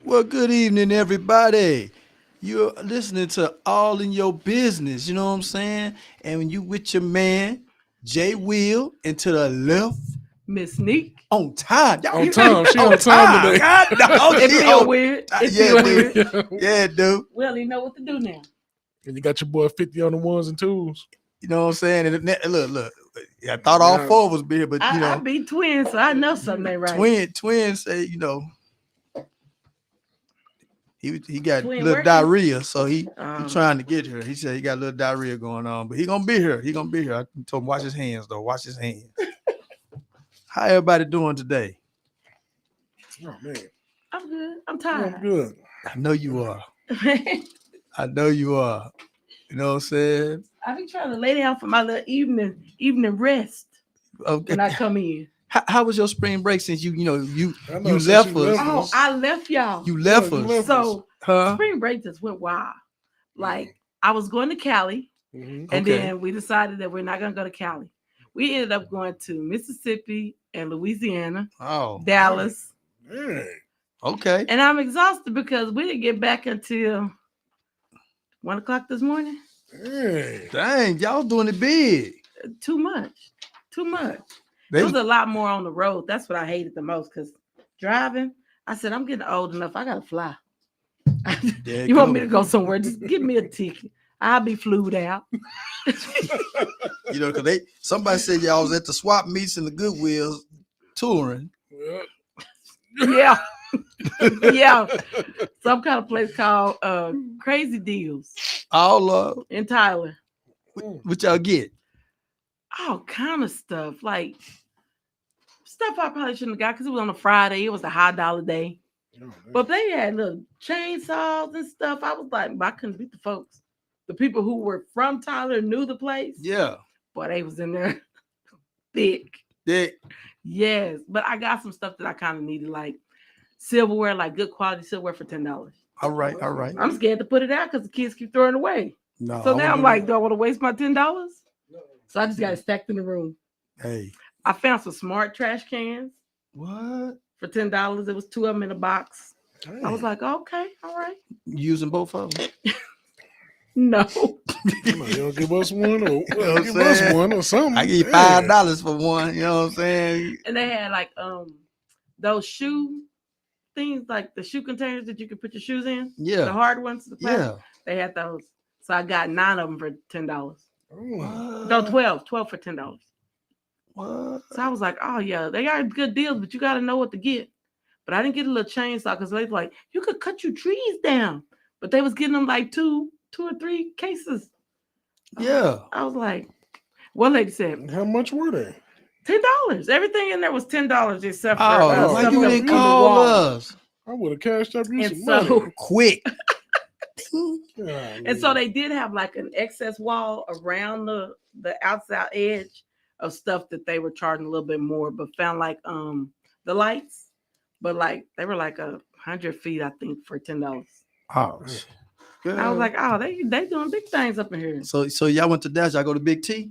Well, good evening, everybody. You're listening to All in Your Business, you know what I'm saying? And when you with your man, Jay Will, and to the left, Miss Neek. on time. Y'all, On time. She on on time time. today. God, no, It she feel on weird. time. It Yeah, feel dude. weird. Yeah, dude. Well, you know what to do now. And you got your boy 50 on the ones and twos. You know what I'm saying? And look. I thought all Yeah. four of us be here, but I be twins, so I know something ain't right. twins say, he got a Twin little working? diarrhea, so he Um, trying to get here. He said he got a little diarrhea going on, but he gonna be here. He gonna be here. I told him wash his hands though. Wash his hands. How everybody doing today? Oh, man. I'm good. I'm I'm tired. good. I know you are. I know you are. You know what I'm saying? I be trying to lay down for my little evening rest Okay. when I come in. How was your spring break since you I know, you since left you us? left Oh, I left y'all. You left you us, left So huh? spring break just went wild. Like I was going to Cali, Mm-hmm. and Okay. then we decided that we're not gonna go to Cali. We ended up going to Mississippi and Louisiana, Oh, Dallas, Dang. okay. and I'm exhausted because we didn't get back until 1 o'clock this morning. Dang. Dang, y'all doing it big. Too much. It They was a lot more on the road. That's what I hated the most because driving, I said, I'm getting old enough. I got to fly. There You want me go. to go somewhere? Just give me a ticket. I'll be flued out. Because somebody said y'all was at the swap meets and the Goodwills touring. Yeah. Yeah. Yeah. Some kind of place called Crazy Deals All in Tyler. what y'all get? All kind of stuff. Like stuff I probably shouldn't have got because it was on a Friday. It was a high dollar day. Oh, But they had little chainsaws and stuff. I was like, I couldn't beat the folks. The people who were from Tyler knew the place. Yeah. But they was in there thick. They, Yes. But I got some stuff that I kind of needed, like silverware, like good quality silverware for $10. all right. I'm scared to put it out because the kids keep throwing it away. No. So I now I'm wouldn't like, do I want to waste my $10? So I just got it stacked in the room. do- Hey. I found some smart trash cans What? for $10. There was 2 of them in a box. dang. I was like, okay, all right. You using both of them? No. You don't give us one or know what I'm give us saying? one or something. I give you Dang. $5 for one. You know what I'm saying? And they had like those shoe things, like the shoe containers that you can put your shoes in. The Yeah. hard ones, the plastic. Yeah. They had those. So I got 9 of them for $10. Oh. No, 12 for $10. What? So I was like, oh yeah, they got good deals, but you got to know what to get. But I didn't get a little chainsaw because they was like, you could cut your trees down. But they was getting them like two or three cases. Yeah. I was like, one lady said How much were they? $10. Everything in there was $10 except for Oh, why stuff you that didn't was on the call wall. us? I would have cashed up you And some so, money. Quick. and so they did have like an excess wall around the outside edge of stuff that they were charging a little bit more, but found like the lights, but like they were like 100 feet, I think, for $10. Oh, good. I was like, oh, they doing big things up in here. So y'all went to Dallas. Y'all go to Big T?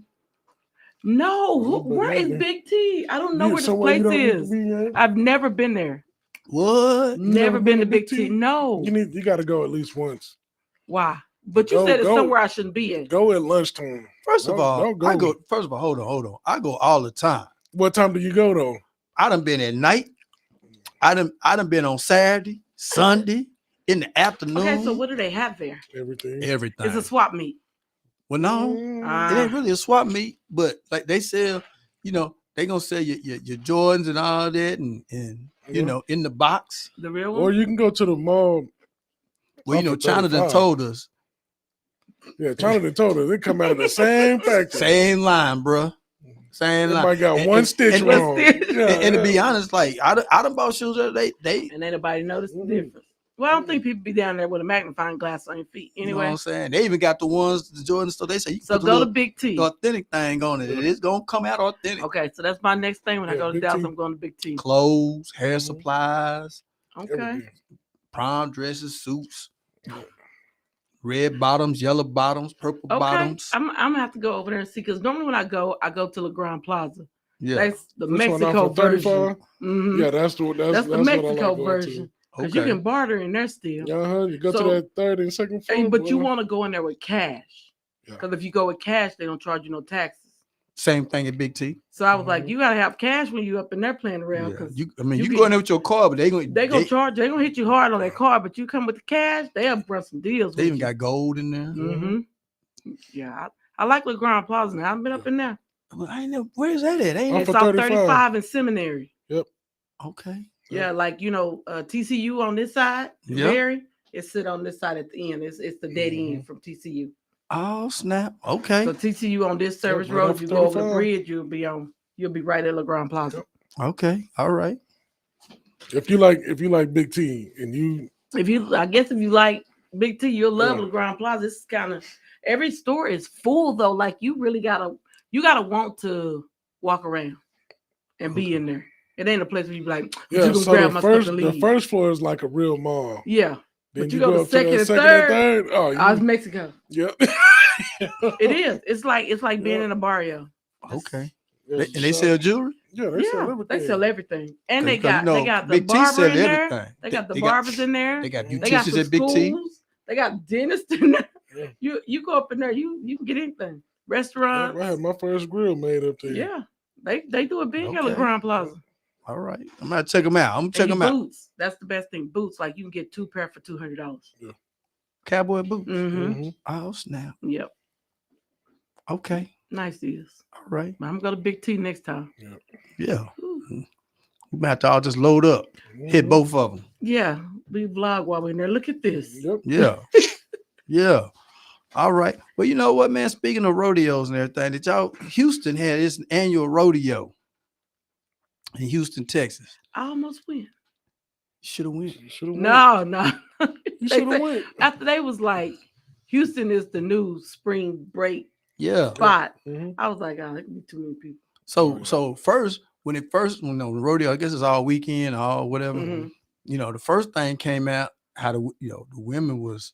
No, but where is maybe. Big T? I don't know where this somewhere you place don't need to is. be at? I've never been there. What? Never been to Big T. No. You got to go at least once. Why? But you said it's somewhere I shouldn't be at. Go at lunchtime. First of all, don't go. I go. First of all, hold on. I go all the time. What time do you go though? I done been at night. I done been on Saturday, Sunday, in the afternoon. Okay, so what do they have there? Everything. Everything. It's a swap meet. Well, no, it ain't really a swap meet, but like they sell, they gonna sell your Jordans and all that, and in the box. The real one? Or you can go to the mall. Well, off of China done 35. told us. Yeah, China done told us they come out of the same factory. Same line, bruh. Same line. Everybody got one stitch and- wrong. And to be honest, like I done bought shoes that they And ain't nobody noticed the difference. Well, I don't think people be down there with a magnifying glass on your feet. you know what Anyway, I'm saying? They even got the ones, the Jordan stuff. They say you can so put go to the Big T. little authentic thing on it. It is gonna come out authentic. Okay, so that's my next thing when I Yeah, go to Big Dallas. T. I'm going to Big T. Clothes, hair Mhm. supplies, Okay. Everything. prom dresses, suits, red bottoms, yellow bottoms, purple Okay. bottoms. I'm gonna have to go over there and see because normally when I go to La Grande Plaza. Yeah. That's the Which one, Mexico off of 35? version. Mhm. Yeah, that's the That's the what I Mexico like going version. because you Okay. can barter in there still. You go to So, that third and second floor. but you boy. want to go in there with cash. Yeah. Because if you go with cash, they don't charge you no taxes. Same thing at Big T. So I was like, you gotta have cash when you up in there playing around. Yeah. Because You can go in there with your car, but they gonna charge. They gonna hit you hard on that car. But you come with the cash, they'll run some deals. They with even you. got gold in there. Mm-hmm. Yeah, I like the Grand Plaza now. I've been up in there. Well, I ain't know where's that at? Ain't It's for off 35. 35 in Seminary. Yep. okay. Yeah, like TCU on this side, Yep. Barry, it sit on this side at the end. It's the dead end from TCU. Oh snap! Okay. So TCU on this service right road, off if you go over the 35. bridge, you'll be right at La Grand Plaza. Yep. Okay. All right. If you like Big T and you If you like Big T, you'll love Yeah. La Grand Plaza. It's kind of every store is full though. Like you really gotta want to walk around and be in there. It ain't a place where you be like, you gonna so grab my stuff and the leave. first floor is like a real mall. Yeah. Then But you go to up second that and second third. Oh, It's Mexico. Yep. It is. It's like being in a barrio. Okay. Yeah, And they sell jewelry. Yeah, they sell everything. They sell everything, and they 'Cause, got the Big T barber sell in there. everything. They got the They barbers in there. They got They They got beauticians some at Big T. schools. They got dentists in there. Yeah. You go up in there, you can get anything. I Restaurants. had my first grill made up there. Yeah, they do it big at Okay. the Grand Plaza. All right. I'm gonna check them out. I'm gonna check them out. Boots. That's the best thing. Boots, like you can get 2 pair for $200. Cowboy boots. Mm-hmm. Oh snap. Yep. Okay. Nice deals. All right. I'm gonna go to Big T next time. Yeah. We about to all just load up. Hit both of them. Yeah, we vlog while we're in there. Look at this. Yep. Yeah. Yeah. All right. Well, you know what, man? Speaking of rodeos and everything, Houston had its annual rodeo in Houston, Texas. I almost went. Should have went. You should have No. You should have went. After they was like, Houston is the new spring break Yeah. spot. Mm-hmm. I was like, oh, there can be too many people. So first, when the rodeo, I guess it's all weekend, all whatever. Mhm. You know, the first thing came out how the women was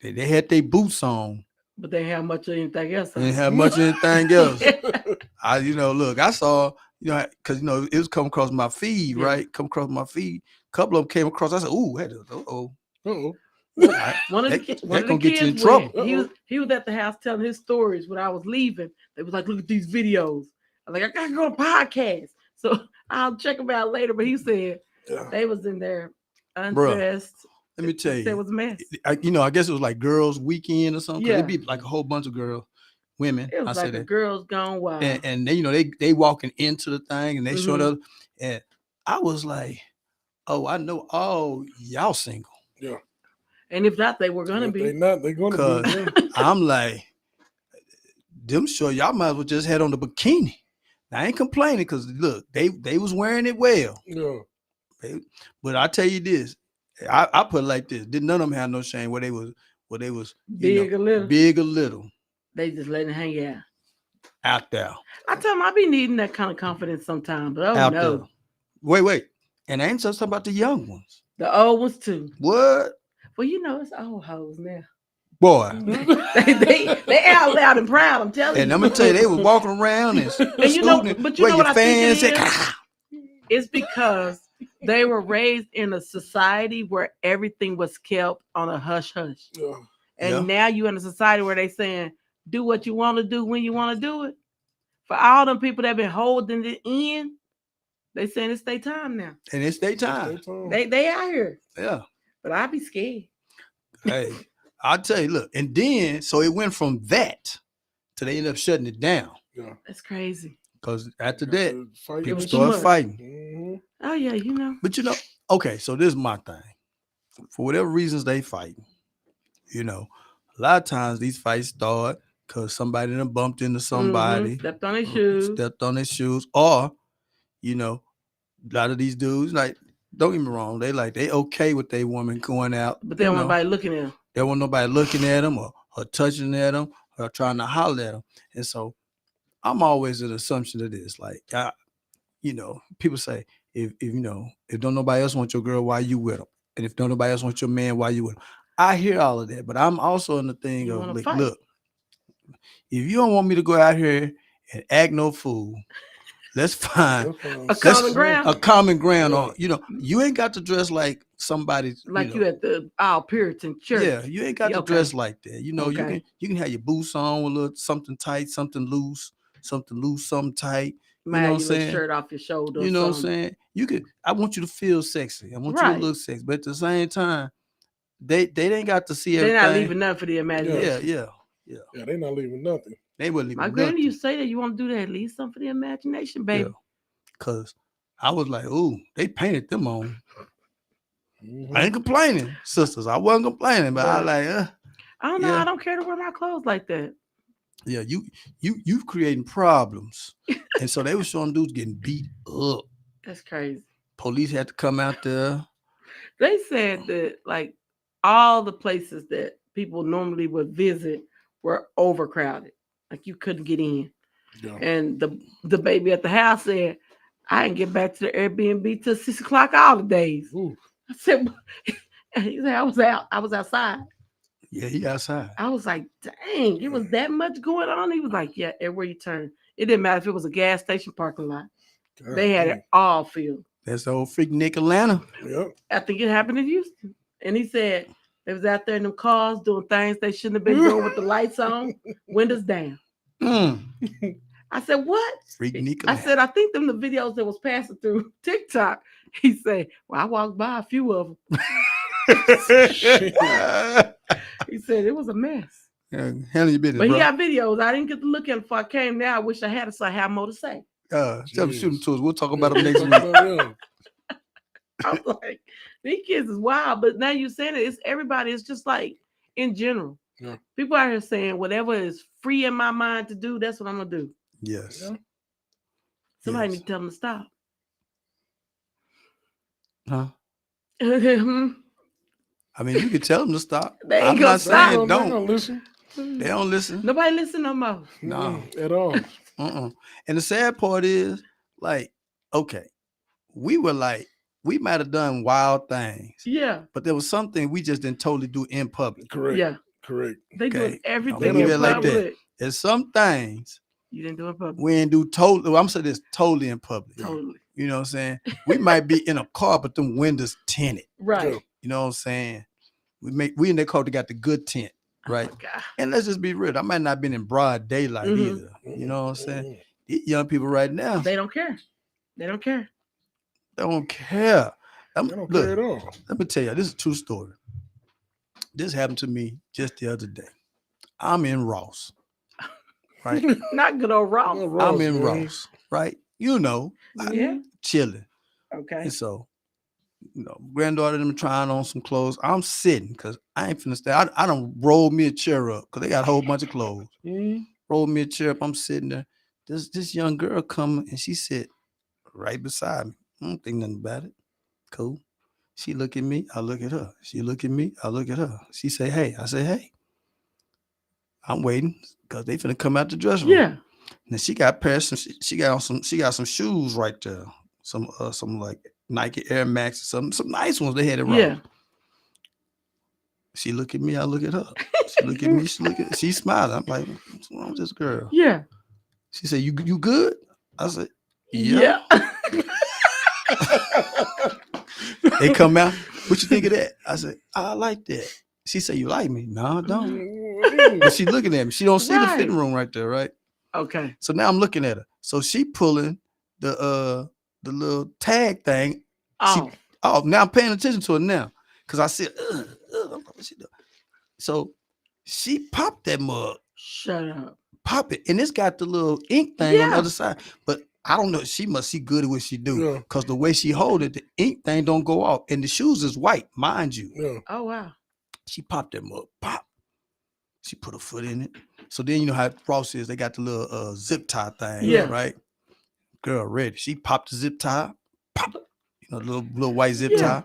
they had their boots on. But they have much of anything else. They didn't have much of anything else. I saw, because it was coming across my feed, Yeah. right? Come across my feed. A couple of them came across. I said, "Ooh, Uh-oh. One of the that kids gonna get you in went. trouble. He was at the house telling his stories when I was leaving. They was like, look at these videos. I was like, I gotta go to podcast. So I'll check them out later. But he said they was in there undressed. Let me tell you, It was a mess. I guess it was like girls' weekend or something. Yeah. It'd be like a whole bunch of women. It was like a girls gone wild. And they walking into the thing and they showed up, and I was like, oh, I know all y'all single. Yeah. And if not, they were gonna be. They not. They gonna be. Yeah. I'm like, them sure y'all might as well just head on the bikini. I ain't complaining because look, they was wearing it well. Yeah. But I tell you this, I put it like this: did none of them have no shame where they was Big or little. big or little They just letting it hang out. out there. I tell them I be needing that kind of confidence sometimes, but out no. there. Wait, and I ain't just talking about the young ones. The old ones too. What? Well, it's old hoes now. Boy. they out loud and proud. I'm telling And you. I'm gonna tell you, they was walking around and but you know what I think it is? said, It's because they were raised in a society where everything was kept on a hush hush. Yeah. And now you in a society where they saying, do what you want to do when you want to do it. For all them people that been holding it in, they saying it's their time now. and it's their time. They out here. Yeah. But I be scared. Hey, I'll tell you, look, and then so it went from that to they end up shutting it down. Yeah. That's crazy. Because after that, people was start too much. fighting. Mm-hmm. Oh yeah, But okay, so this is my thing. For whatever reasons they fighting, a lot of times these fights start because somebody done bumped into somebody, stepped on their shoes, or a lot of these dudes, like, don't get me wrong, they okay with their woman going out, but they don't want nobody looking at them. They want nobody looking at them or touching at them or trying to holler at them. And so I'm always an assumption of this, like, people say, if don't nobody else want your girl, why you with them? And if don't nobody else want your man, why you with them? I hear all of that, but I'm also in the thing of like, look, if you don't want me to go out here and act no fool, let's find A common ground. a common ground Yeah. on. You ain't got to dress like somebody. Like you at the Puritan church. Yeah, you ain't got to Okay. dress like that. You Okay. can have your boots on with a little something tight, something loose, something tight. You know Man, what I'm you a saying? shirt off your shoulder. You or know what I'm something. saying? I want you to feel sexy. I want you Right. to look sexy. But at the same time, they ain't got to see They're everything. not leaving nothing for the imagination. Yeah. Yeah, they not leaving nothing. They wouldn't leave My nothing. granny, you say that you want to do that, at least something for the imagination, baby. Cause I was like, ooh, they painted them on. Mhm. I ain't complaining, sisters. I wasn't complaining, but I like, I don't know. Yeah. I don't care to wear my clothes like that. yeah, you creating problems. And so they were showing dudes getting beat up. That's crazy. Police had to come out there. They said that like all the places that people normally would visit were overcrowded. Like you couldn't get in. Yeah. And the baby at the house said, I didn't get back to the Airbnb till 6:00 all the days. Ooh. I said, he said, I was outside. Yeah, he outside. I was like, dang, it was that much going on. He was like, yeah, everywhere you turn. It didn't matter if it was a gas station parking lot. God They had dang. it all filled. That's the old freak Nick Atlanta. Yep. I think it happened in Houston. And he said they was out there in them cars doing things they shouldn't have been doing with the lights on, windows down. Mm. I said, what? Freak Nick I Atlanta. said, I think them the videos that was passing through TikTok. He said, well, I walked by a few of them. He said it was a mess. Handle your business, But he bro. got videos. I didn't get to look at them before I came. Now I wish I had it so I have more to say. Tell them shoot them Jeez. to us. We'll talk about them Yeah, next talk week. about them. I was like, these kids is wild. But now you're saying it, it's everybody. It's just like in general. Yeah. People out here saying whatever is free in my mind to do, that's what I'm gonna do. Yes. Yeah. Somebody Yes. need to tell them to stop. Huh? They I mean, you can tell them to stop. ain't I'm gonna not stop. saying They're not don't. gonna listen. They don't listen. Nobody listen no more. No. At all. And the sad part is, like, okay, we might have done wild things, Yeah, but there was something we just didn't totally do in public. Correct. yeah. Correct. They doing Okay. everything Leave in it like that. public. There's some things You didn't do it in public. we ain't do totally. I'm saying this totally in public. Totally. You know what I'm saying? We might be in a car, but them windows tinted. Right. Yeah. You know what I'm saying? We in that car that got the good tint, right? Oh, God. And let's just be real. I might not have been in broad daylight Mhm. either. You know what I'm saying? Mhm. These young people right now, They don't care. They don't care. don't care. They don't care at all. Let me tell you, this is a true story. This happened to me just the other day. I'm in Ross, right? Not good old Ross. Yeah, I'm in man. Ross, right? You know, Yeah. chilling. Okay. And so, granddaughter them trying on some clothes. I'm sitting because I ain't finna stay. I done rolled me a chair up because they got a whole bunch of clothes. Mhm. Rolled me a chair up. I'm sitting there. This young girl come and she sit right beside me. I don't think nothing about it. Cool. She look at me. I look at her. She look at me. I look at her. She say, "Hey." I say, "Hey." I'm waiting because they finna come out the dressing room. Yeah. And she got pairs. She got some shoes right there. Some like Nike Air Max, some nice ones. They had it wrong. Yeah. She look at me. I look at her. She look at me. She smiling. I'm like, what's wrong with this girl? Yeah. She said, "You good?" I said, Yeah. They come out. What you think of that? I said, I like that. She said, "You like me?" No, I don't. Mhm. But she looking at me. She don't see the Right. fitting room right there, right? Okay. So now I'm looking at her. So she pulling the little tag thing. Oh. Oh, now I'm paying attention to her now. Cause I said, what she doing? So she popped that mug. Shut up. Pop it. And it's got the little ink thing on the Yeah. other side. But I don't know. She must see good at what she do. Yeah. Because the way she hold it, the ink thing don't go off. And the shoes is white, mind you. Yeah. Oh wow. She popped that mug. Pop. She put her foot in it. So then you know how Ross is. They got the little zip tie thing. Yeah. Right? Girl ready. She popped the zip tie. Pop. You know, little white zip Yeah. tie.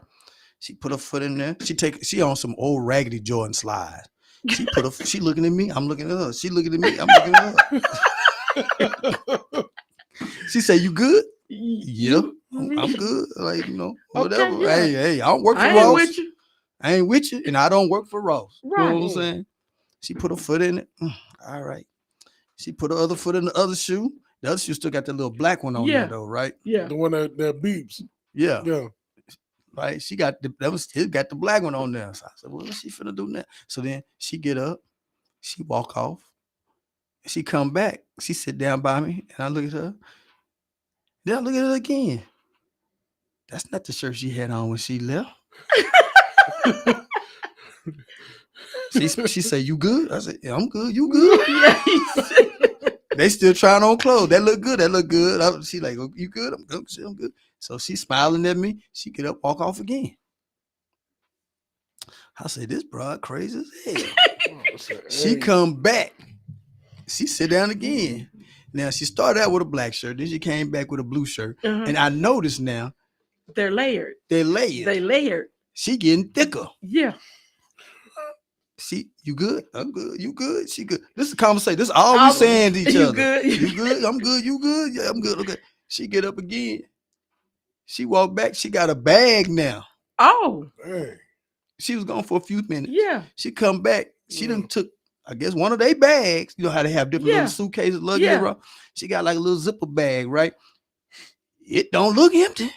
She put her foot in there. She on some old raggedy Jordan slides. She looking at me. I'm looking at her. She looking at me. I'm looking at her. She say, "You good?" Yeah, I'm good. Like, whatever. Okay, yeah. Hey, I don't work for I ain't Ross. with you. I ain't with you, and I don't work for Ross. You know Right. what I'm saying? She put her foot in it. All right. She put her other foot in the other shoe, The other shoe still got the little black one on Yeah. there though, right? Yeah. The one that beeps. Yeah. Yeah. Right. She got it got the black one on there. So I said, well, what's she finna do now? So then she get up, she walk off, she come back, she sit down by me, and I look at her. Then I look at her again. That's not the shirt she had on when she left. She said, "You good?" I said, "Yeah, I'm good. You good?" Yeah. They still trying on clothes. That look good. That look good. She like, "Oh, you good?" I'm good. I'm good. So she smiling at me. She get up, walk off again. I said, "This broad crazy as hell." She come back. She sit down again. Now she started out with a black shirt. Then she came back with a blue shirt. And I noticed now they're layered. they're layered. They layered. She getting thicker. Yeah. You good? I'm good. You good? She good. This is a conversation. This is all we saying to each you other. Good? You good? I'm good. You good? Yeah, I'm good. Okay. She get up again. She walk back. She got a bag now. Oh. Dang. She was gone for a few minutes. Yeah. She come back. She done took, I guess, one of their bags. You know how they have different little suitcases, luggage. Yeah. She got like a little zipper bag, right? It don't look empty.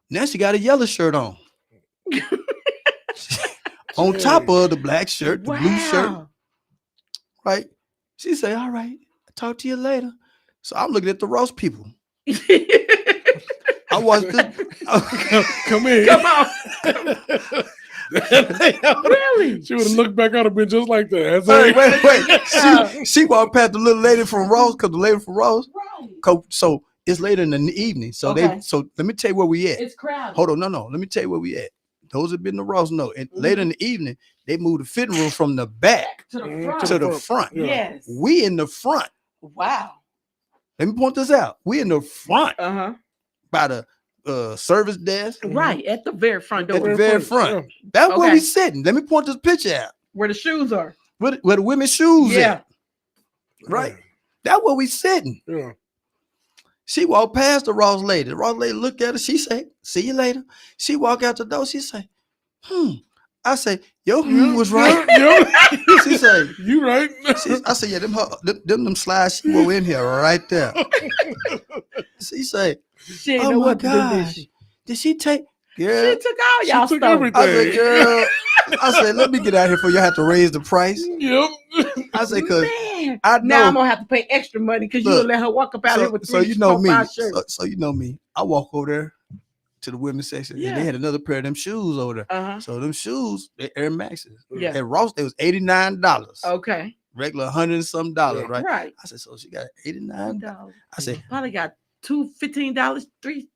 Now she got a yellow shirt on. On top of the black shirt, the blue shirt, right? She say, "All right, I'll talk to you later." So I'm looking at the Ross people. I watched this. Come in. Come on. Really? She would have looked back on it, been just like that. Wait. She walked past the little lady from Ross, because the lady from Ross. So it's later in the evening. So let me tell you where we at. It's crowded. Hold on, no. Let me tell you where we at. Those have been the Ross know. And later in the evening, they moved the fitting room from the back to the front. to the front. Yeah. Yes. We in the front. Wow. Let me point this out. We in the front by the service desk. Right, at the very front door. At the very front. That's where we sitting. Let me point this picture out. Where the shoes are. Where the women's shoes at. Right? That's where we sitting. Yeah. She walked past the Ross lady. The Ross lady looked at her. She say, "See you later." She walk out the door. She say, I say, "Yo, was right." She say, "You right." I say, "Yeah, them slides she wore in here right there." She say, she ain't "Oh know my what gosh, did she take?" Girl, she took all y'all stuff. Everything. I said, "Girl," I said, "Let me get out here for you have to raise the price." Yep. I said, "Cause Man, I know now I'm gonna have to pay extra money because you gonna let her walk up out here with 3, 4, 5 shirts. So you know me. I walk over there to the women's section, and they had another pair of them shoes over there. So them shoes, they Air Maxes. Yeah. At Ross, they was $89. Okay. Regular $100 and some dollars, right? Right. I said, so she got $89. I said, probably got $2, $15, $3.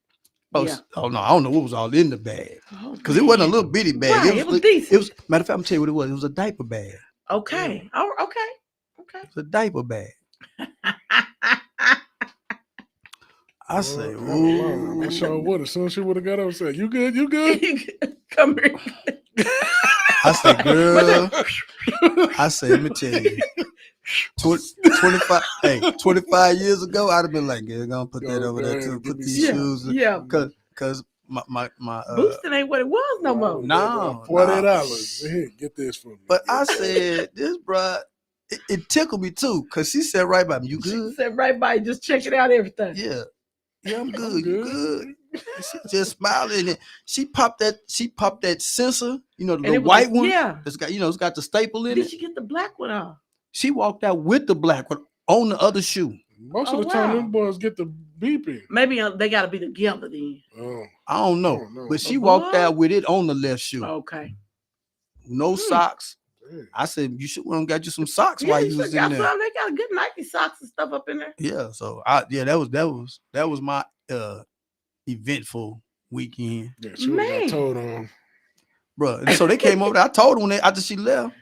Oh, yeah. Oh no, I don't know what was all in the bag. Because it wasn't a little bitty bag. Right, it was decent. It was, matter of fact, I'm telling you what it was. It was a diaper bag. Okay. Oh, okay. It's a diaper bag. I say, ooh. I sure would. As soon as she would have got up and said, "You good? You good?" Come here. I said, girl. I said, let me tell you. 25 years ago, I'd have been like, yeah, gonna put that over there too. Put these shoes. Yeah. Cause my boosting ain't what it was no more. No. $40. Get this for me. But I said, this bruh, it tickled me too, because she said right by me, "You good?" She said right by, just checking out everything. Yeah, I'm good. You good? She just smiling, and she popped that sensor, the white one. Yeah, it's got the staple in it. Did she get the black one off? She walked out with the black one on the other shoe. Most of the time, them boys get the beeping. Maybe they got to be together then. I don't know. But she walked out with it on the left shoe. Okay. No socks. I said, you should got you some socks while you was in there. They got good Nike socks and stuff up in there. Yeah. So that was my eventful weekend. Yeah, she got told on. Bro. And so they came over there. I told her after she left.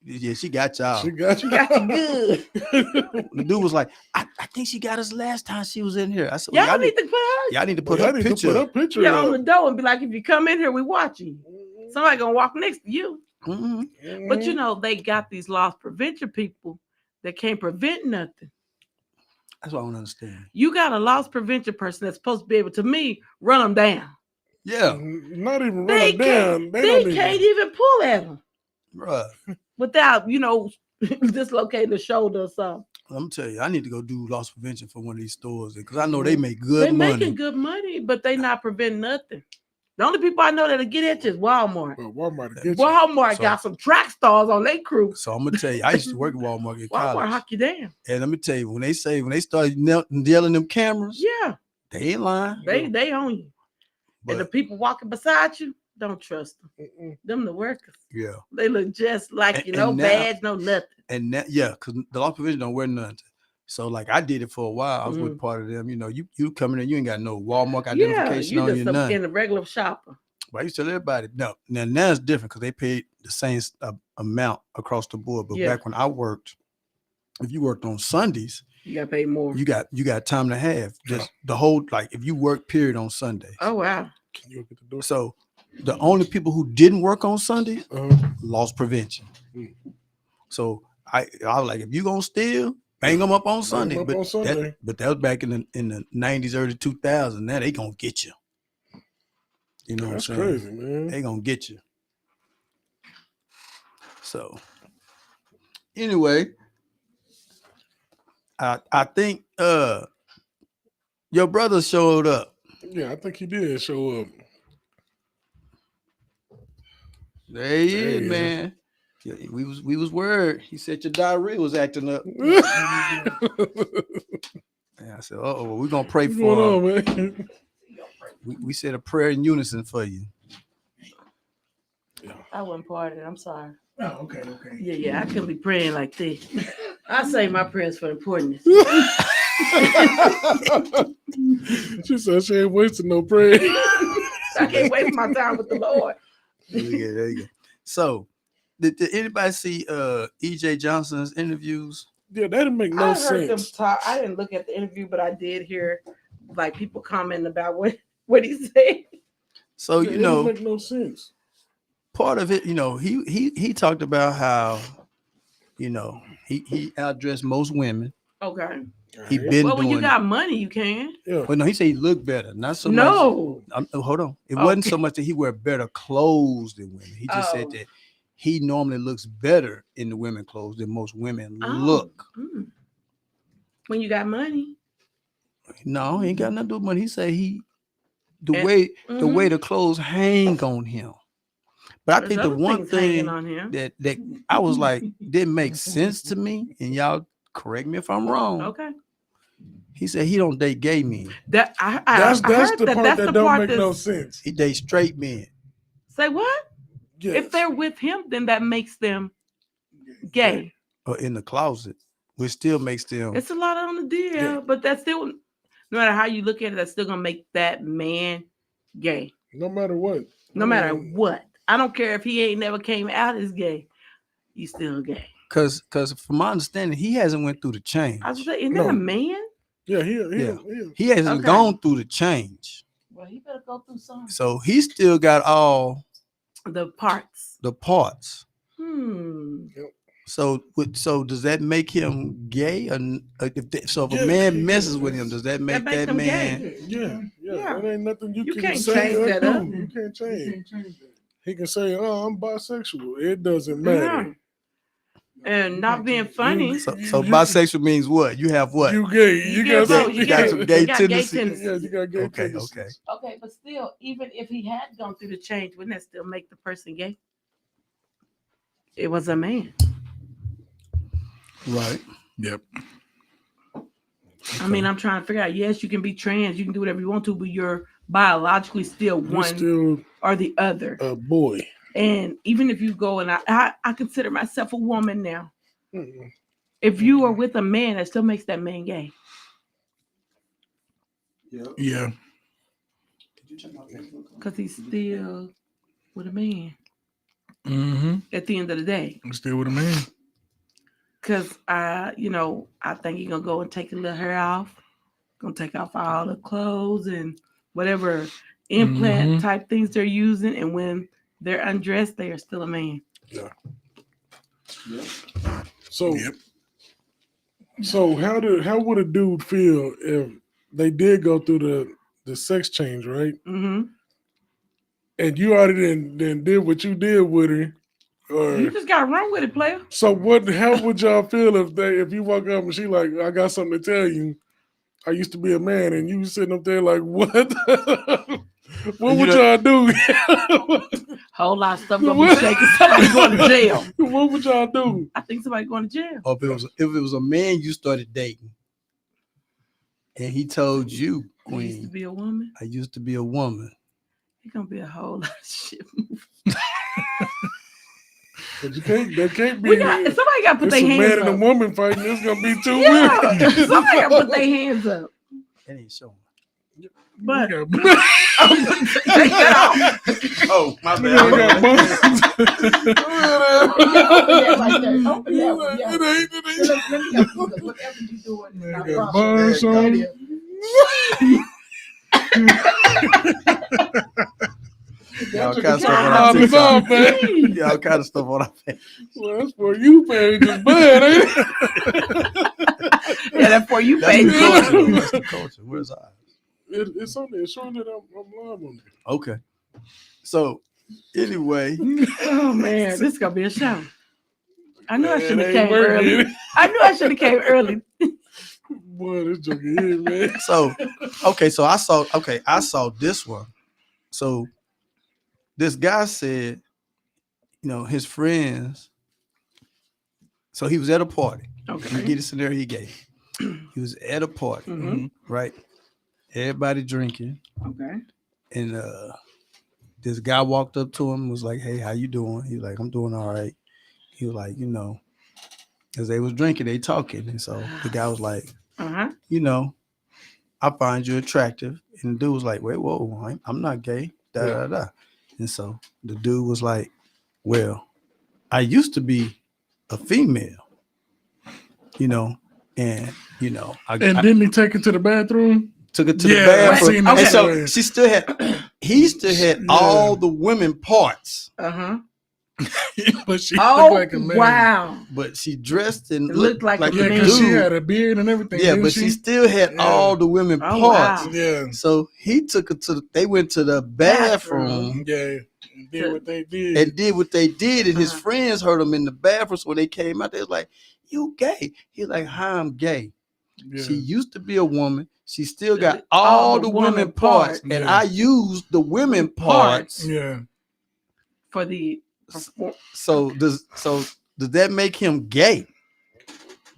Yeah, she got y'all. She got you good. The dude was like, I think she got us last time she was in here. I said, y'all need to put her. Y'all need to put her picture. Yeah, on the door and be like, if you come in here, we watching. Somebody gonna walk next to you. Mm-hmm. But they got these loss prevention people that can't prevent nothing. That's what I don't understand. You got a loss prevention person that's supposed to be able to run them down. Yeah. Not even run them down. They can't even pull at them. Bruh. Without, dislocating the shoulder or something. I'm gonna tell you, I need to go do loss prevention for one of these stores because I know they make They good money. making good money, but they not preventing nothing. The only people I know that'll get at you is Walmart. Well, Walmart to get you. Walmart So- got some track stars on their crew. So I'm gonna tell you, I used to work at Walmart in Walmart college, hock you down. and let me tell you, when they start yelling them cameras, Yeah, they ain't lying. they own you. And the But people walking beside you, don't trust them. Mm-mm. Them the workers. yeah, They look just like And- you, no and now- badge, no nothing. and that because the loss prevention don't wear nothing. So like I did it for a while. I was with part of them. You know, you coming in, you ain't got no Walmart Yeah, identification you on you, just nothing. in a regular shopper. But I used to tell everybody, no. Now it's different because they paid the same amount across the board. But Yeah. back when I worked, if you worked on Sundays, You got to pay more. you got time to have just the whole like if you work period on Sundays. Oh wow. Can you open the door? So the only people who didn't work on Sunday loss prevention. Mm. So I was like, if you gonna steal, bang them up on Sunday. up But on Sunday. that was back in the 90s, early 2000s. Now they gonna get you. You know That's what I'm saying? crazy, man. They gonna get you. So anyway, I think your brother showed up. Yeah, I think he did show up. There he There is, he is. man. Yeah, we was worried. He said your diarrhea was acting up. And I said, oh, we're gonna pray What's for going him. on, man? We said a prayer in unison for you. I wasn't part of it. I'm sorry. Oh, okay. Yeah, I couldn't be praying like this. I say my prayers for importance. She said she ain't wasting no prayer. I can't waste my time with the Lord. There you go. So did anybody see EJ Johnson's interviews? Yeah, that didn't make no I heard them sense. talk. I didn't look at the interview, but I did hear like people commenting about what he said. So Yeah, you it know, didn't make no sense. part of it, you know, he talked about how, you know, he outdressed most women. Okay. He Alright. been Well, when doing you got money, you can. Yeah. well, no, he said he looked better, not so much. No. Hold on. It wasn't Okay. so much that he wear better clothes than women. He just said Oh. that he normally looks better in the women clothes than most women Oh. look. Mm. When you got money. No, he ain't got nothing to do with money. He said the And- way Mhm. the clothes hang on him. But I There's think the other one things hanging thing on him. that I was like didn't make sense to me, and y'all correct me if I'm wrong. Okay. He said he don't date gay men. That I That's heard the that. part That's that the don't part make no that's- sense. He dates straight men. Say what? Yes. If they're with him, then that makes them gay. Or in the closet, which still makes them. It's a lot on the deal, Yeah. but that's still, no matter how you look at it, that's still gonna make that man gay. No matter what. No matter what. I don't care if he ain't never came out as gay. He's still gay. Cause from my understanding, he hasn't went through the change. I was saying, isn't that No. a man? Yeah, Yeah. he He hasn't Okay. gone through the change. Well, he better go through some So he still got all the parts. the parts. Hmm. So does that make him gay? Or, if a Yeah, man messes with him, does that make makes that him man? gay. Yeah. Yeah. That ain't nothing you can can't say change or that do. up. You can't You change. can't change that. He can say, "Oh, I'm bisexual." It doesn't matter. Yeah. And not being funny. So bisexual means what? You have what? You gay. You You get got both. some. You You got some gay you got tendencies? Yeah, you got gay Okay, tendencies. okay. Okay, but still, even if he had gone through the change, wouldn't that still make the person gay? It was a man. Right. Yep. I mean, I'm trying to figure out. Yes, you can be trans, you can do whatever you want to, but you're biologically still You're one still or the other. a boy. And even if you go and I consider myself a woman now. Mm-mm. If you are with a man, that still makes that man gay. Yeah. Because he's still with a man Mm-hmm. at the end of the day. I'm still with a man. Because I think you're gonna go and take a little hair off, gonna take off all the clothes and whatever implant Mhm. type things they're using, and when they're undressed, they are still a man. Yeah. So, so how would a dude feel if they did go through the sex change, right? Mm-hmm. And you already then did what you did with her, Or You just gotta run with it, player. so what? How would y'all feel if you walk up and she like, I got something to tell you. I used to be a man, and you sitting up there like, what? What would y'all do? Whole lot of stuff gonna be shaking. Somebody going to jail. What would y'all do? I think somebody going to jail. Or if it was a man you started dating, and he told you, You used to Queen, be a woman. I used to be a woman. It's gonna be a whole lot of shit. But you can't. That can't be. Somebody gotta put It's their a hands man up. and a woman fighting. It's gonna be too Yeah, weird. somebody gotta put their hands up. That ain't showing. But We got- take that off. Oh, my we got buns. Open that one, yeah. It ain't. Let me go, because whatever you doing, Man, I got promise buns you, on. it Y'all is. kind of stuff on Pop our us off, TikTok. man. Y'all kind of stuff on our page. Well, that's for you, man. Just bad, ain't it? Yeah, that's for you, That's the baby. culture. Though. That's the culture. Where's ours? It's on there. It's showing that I'm live on there. Okay. So anyway, Oh man, this is gonna be a show. I knew I Man, should have it came ain't working. early. I knew I should have came early. Boy, this joke is, man. so I saw this one. So this guy said, his friends. So he was at a party. You Okay. get the scenario he gave. He was at a party, Mhm. right? Everybody drinking, Okay. and this guy walked up to him and was like, "Hey, how you doing?" He was like, "I'm doing all right." He was like, as they was drinking, they talking, and so the guy was like, Uh-huh. I find you attractive, and the dude was like, "Wait, whoa, I'm not gay." Da da da. And so the dude was like, "Well, I used to be a female, and I Didn't he take it to the bathroom? took it to the Yeah, I've bathroom, seen that and so somewhere. she still had, he still had Yeah. all the women parts, Uh-huh. But she Oh, looked like a man. wow. but she dressed and It looked looked like like a Yeah, a man. because she dude. had a beard and everything. Yeah, didn't but she still had Yeah. all the women Oh, parts. wow. Yeah, So he took her they went to the bathroom yeah. And did what they did. and did what they did, and his Uh-huh. friends heard him in the bathroom. So when they came out, they was like, "You gay?" He's like, "Hi, I'm gay." Yeah. She used to be a woman. She still got all the women parts, and Yeah. I used the women parts. Yeah. For the So does that make him gay?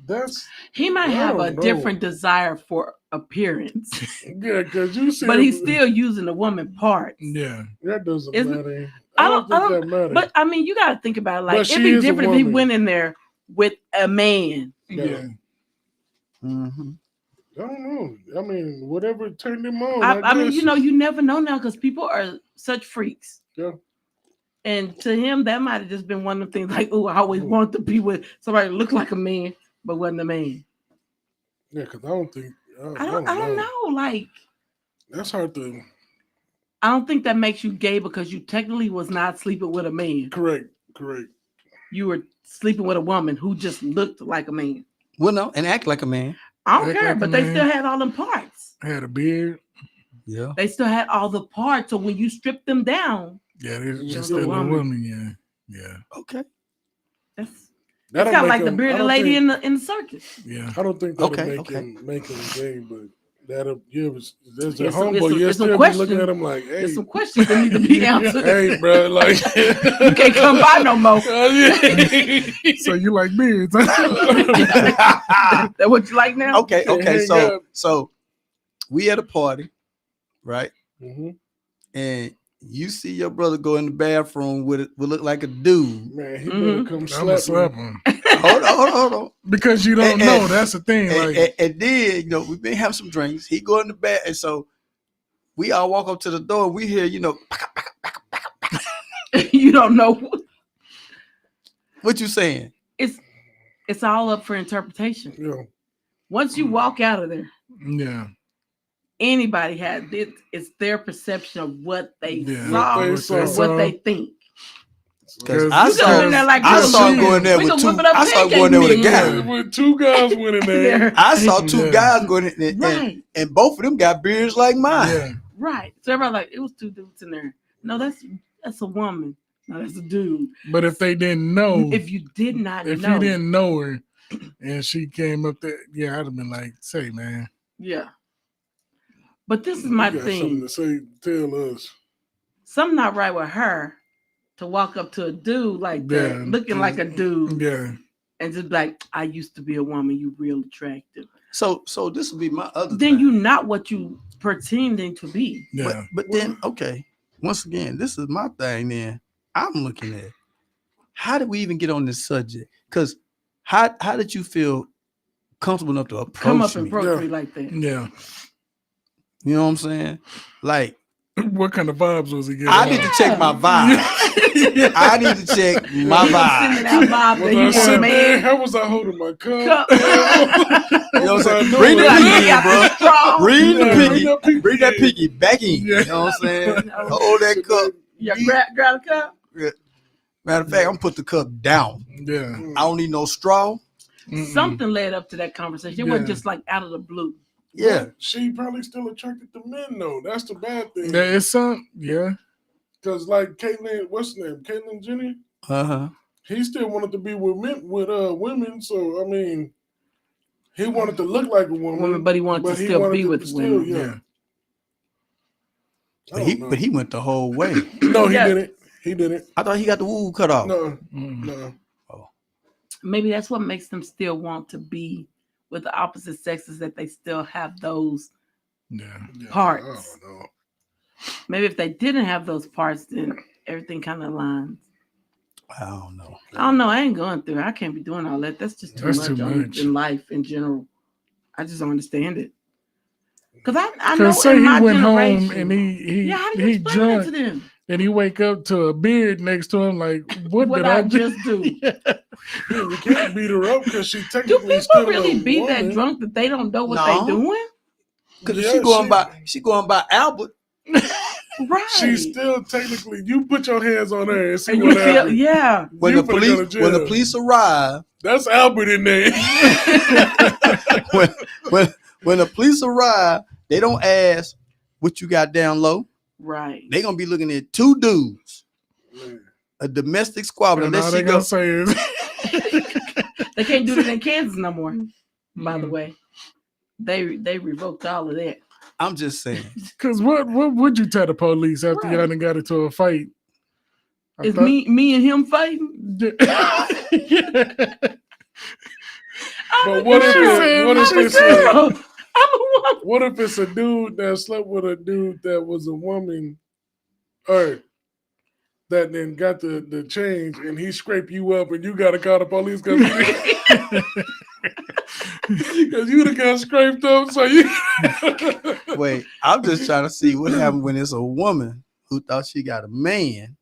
That's he might I have a don't know. different desire for appearance, yeah, because you said but he's still using the woman parts. Yeah. That doesn't Isn't- matter. I I don't- don't think that matters. But I mean, you got to think about it. Like But it'd she be is a different if he woman. went in there with a man. yeah. Mm-hmm. I don't know. I mean, whatever turned him on. I mean, guess. you never know now because people are such freaks. Yeah. And to him, that might have just been one of the things like, oh, I always wanted to be with somebody that looked like a man, but wasn't a man. Yeah, because I don't think. I don't know. Like, That's hard to. I don't think that makes you gay because you technically was not sleeping with a man. Correct. You were sleeping with a woman who just looked like a man. Well, no, and act like a man. I don't Act care, like a but they man. still had all them parts. Had a beard. Yeah. They still had all the parts. So when you strip them down, Yeah, they're Just just a still a woman. woman. Yeah. Okay. that's That'll it's kind of make like the him- I bearded don't lady think- in the circus. Yeah. I don't think that'll Okay, make okay. him gay, but that'll there's a It's some- homeboy. it's You'll some still be question. looking at him like, hey, There's some questions that need to be answered. hey, bro, like You can't come by no more. So you like beards? That what you like now? Okay. hang So up. so we at a party, right? Mhm. And you see your brother go in the bathroom with it look like a dude. Man, he Mhm. better come I'm slap gonna slap me. him Hold on. because you don't And- know. and- That's the thing. Like, And then, we've been having some drinks. He go in the bath, and so we all walk up to the door. And we hear, You don't know. what you saying? It's all up for interpretation. Yeah. Once you walk out of there, yeah, anybody has it. It's their perception of what they Yeah. saw, What they or saw. what they think. Because I You saw- go in there like I little saw him kids. going there We with gonna two. whip it up I saw him pancake going there with a mix. guy. Yeah, with two guys went in there. Yeah. I saw two Yeah. guys going in there, Right, and both of them got beards like mine. yeah. right. So everybody like it was two dudes in there. No, that's a woman. No, that's a dude. But if they didn't know, If you did not if know, you didn't know her, and she came up there, yeah, I'd have been like, "Say, man." yeah. But this is my You got thing. something to say? Tell us. Something not right with her to walk up to a dude like that, looking like a dude, and just be like, I used to be a woman. You real attractive. So this would be my other. Then thing. you not what you pretending to be. Yeah. But then okay. Once again, this is my thing. Then I'm looking at how did we even get on this subject? Because how did you feel comfortable enough to Come up approach and me? approach me like that. Yeah. You know what I'm saying? Like, what kind of vibes was he getting? I need to check my vibe. I need to check my vibe. How was I holding my cup? You know what I'm saying? Bring the piggy in, bro. Bring that piggy back in. You know what I'm saying? Hold that cup. Yeah, grab a cup. Matter of fact, I'm gonna put the cup down. Yeah. I don't need no straw. Something led up to that conversation. It wasn't just like out of the blue. Yeah. But she probably still attracted to men though. That's the bad thing. There is some, yeah. Because like Caitlyn, what's her name? Caitlyn Jenner? He still wanted to be with women. So I mean, he wanted to look like a woman, but he wanted to still be with women. Yeah. But he went the whole way. No, he didn't. He didn't. I thought he got the woo cut off. No. No. Oh. Maybe that's what makes them still want to be with the opposite sexes, that they still have those parts. I don't know. Maybe if they didn't have those parts, then everything kind of aligns. I don't know. I ain't going through it. I can't be doing all that. That's just too much in life in general. I just don't understand it. Because I know in my generation. Home and he how do you explain that to them? And he wake up to a beard next to him, like, what did I just do? You can't beat her up because she technically. Do people really be that drunk that they don't know what they doing? Because she going by Albert. Right. She's still technically. You put your hands on her and see what happens. Yeah. When the police arrive, that's Albert in there. when the police arrive, they don't ask what you got down low. Right. They gonna be looking at two dudes, a domestic squabble. Unless she gonna say is they can't do that in Kansas no more. By the way, they revoked all of that. I'm just saying. Because what would you tell the police after y'all done got into a fight? Me and him fighting? But what if it's a dude that slept with a dude that was a woman, or that then got the change, and he scraped you up, and you got to call the police because you done got scraped up. So you wait. I'm just trying to see what happened when it's a woman who thought she got a man,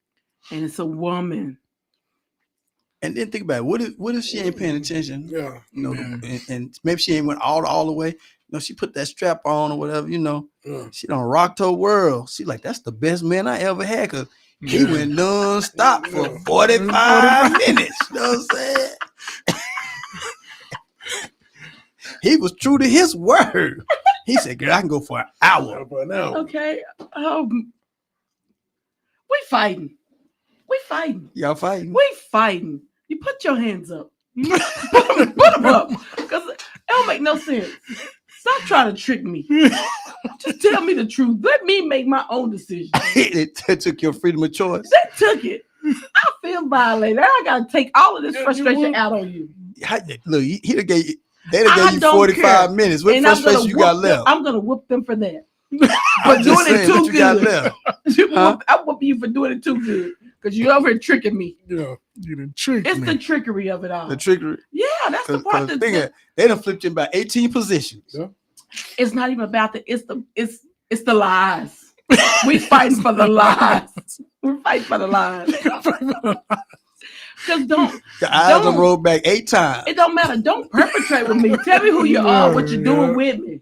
and it's a woman. And then think about it. What if she ain't paying attention? Yeah. You know, and maybe she ain't went all the way. You know, she put that strap on or whatever, you know. Yeah. She done rocked her world. She like, that's the best man I ever had, because he went non-stop for 45 minutes. You know what I'm saying? He was true to his word. He said, girl, I can go for an hour. Okay. We fighting. Y'all fighting? We fighting. You put your hands up. Put them up. Because it don't make no sense. Stop trying to trick me. Just tell me the truth. Let me make my own decision. They took your freedom of choice. They took it. I feel violated. I got to take all of this frustration out on you. Look, they gave you 45 minutes. What frustration you got left? I'm going to whoop them for that. For doing it too good. I whoop you for doing it too good. Because you're over here tricking me. Yeah, you done tricked me. It's the trickery of it all. The trickery? Yeah, that's the part that's... They done flipped you in about 18 positions. Yeah. It's not even about the... It's the lies. We fighting for the lies. We're fighting for the lies. Because the eyes done rolled back 8 times. It don't matter. Don't perpetrate with me. Tell me who you are, what you're doing with me.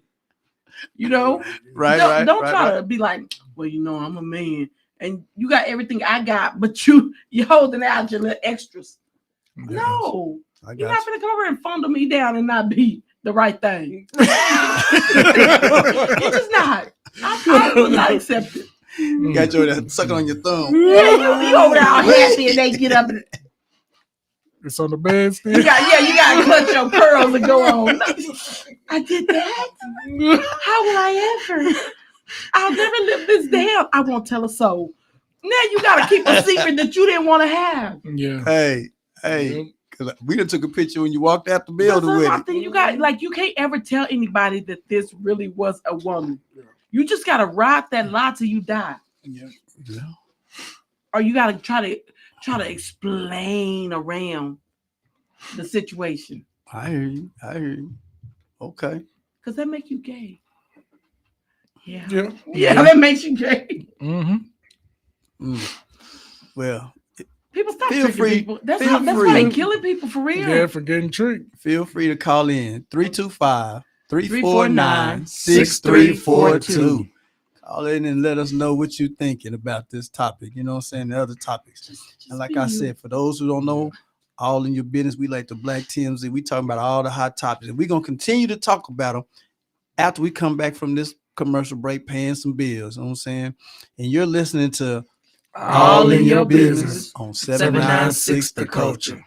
You know? Right. Don't try to be like, well, you know, I'm a man. And you got everything I got, but you're holding out your little extras. Yes. No. You're not going to come over and fondle me down and not be the right thing. It's just not. I will not accept it. Got your sucking on your thumb. Yeah, you over there all happy and they get up and it's on the bed still. you gotta clutch your pearls and go on. I did that. How will I ever? I'll never live this down. I won't tell a soul. Now you gotta keep a secret that you didn't want to have. Yeah. Hey. Cause we done took a picture when you walked out the building with it. You got you can't ever tell anybody that this really was a woman. You just gotta ride that lie till you die. Yeah. Or you gotta try to explain around the situation. I hear you. Okay. Because that make you gay. Yeah, that makes you gay. Well, people stop tricking people. That's why they killing people for real. Yeah, for getting tricked. Feel free to call in 325-349-6342. Call in and let us know what you're thinking about this topic. You know what I'm saying? The other topics. And like I said, for those who don't know, all in your business, we like the Black TMZ. We talking about all the hot topics. And we're going to continue to talk about them after we come back from this commercial break, paying some bills. You know what I'm saying? And you're listening to All in Your Business on 796 The Culture.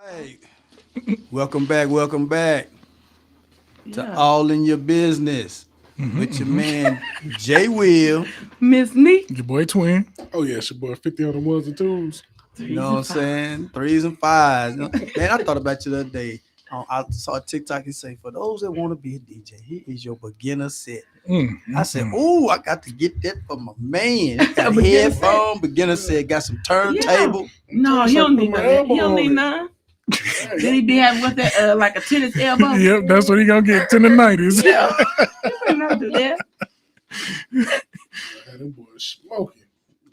Hey, welcome back. Welcome back to Yeah. All in Your Business with your man Jay Will. Miss Neat. Your boy Twin. Oh yeah, it's your boy 50 on the ones and twos. You know what I'm saying? Threes and fives. You know, man, I thought about you the other day. I saw a TikTok and say, for those that want to be a DJ, here is your beginner set. I said, oh, I got to get that for my man. He got a headphone, beginner set, got some turntable. No, he don't need none. He don't need none. Then he be having what that like a tennis elbow. Yep, that's what he gonna get in the 90s. Yeah, you better not do that. Them boys smoking.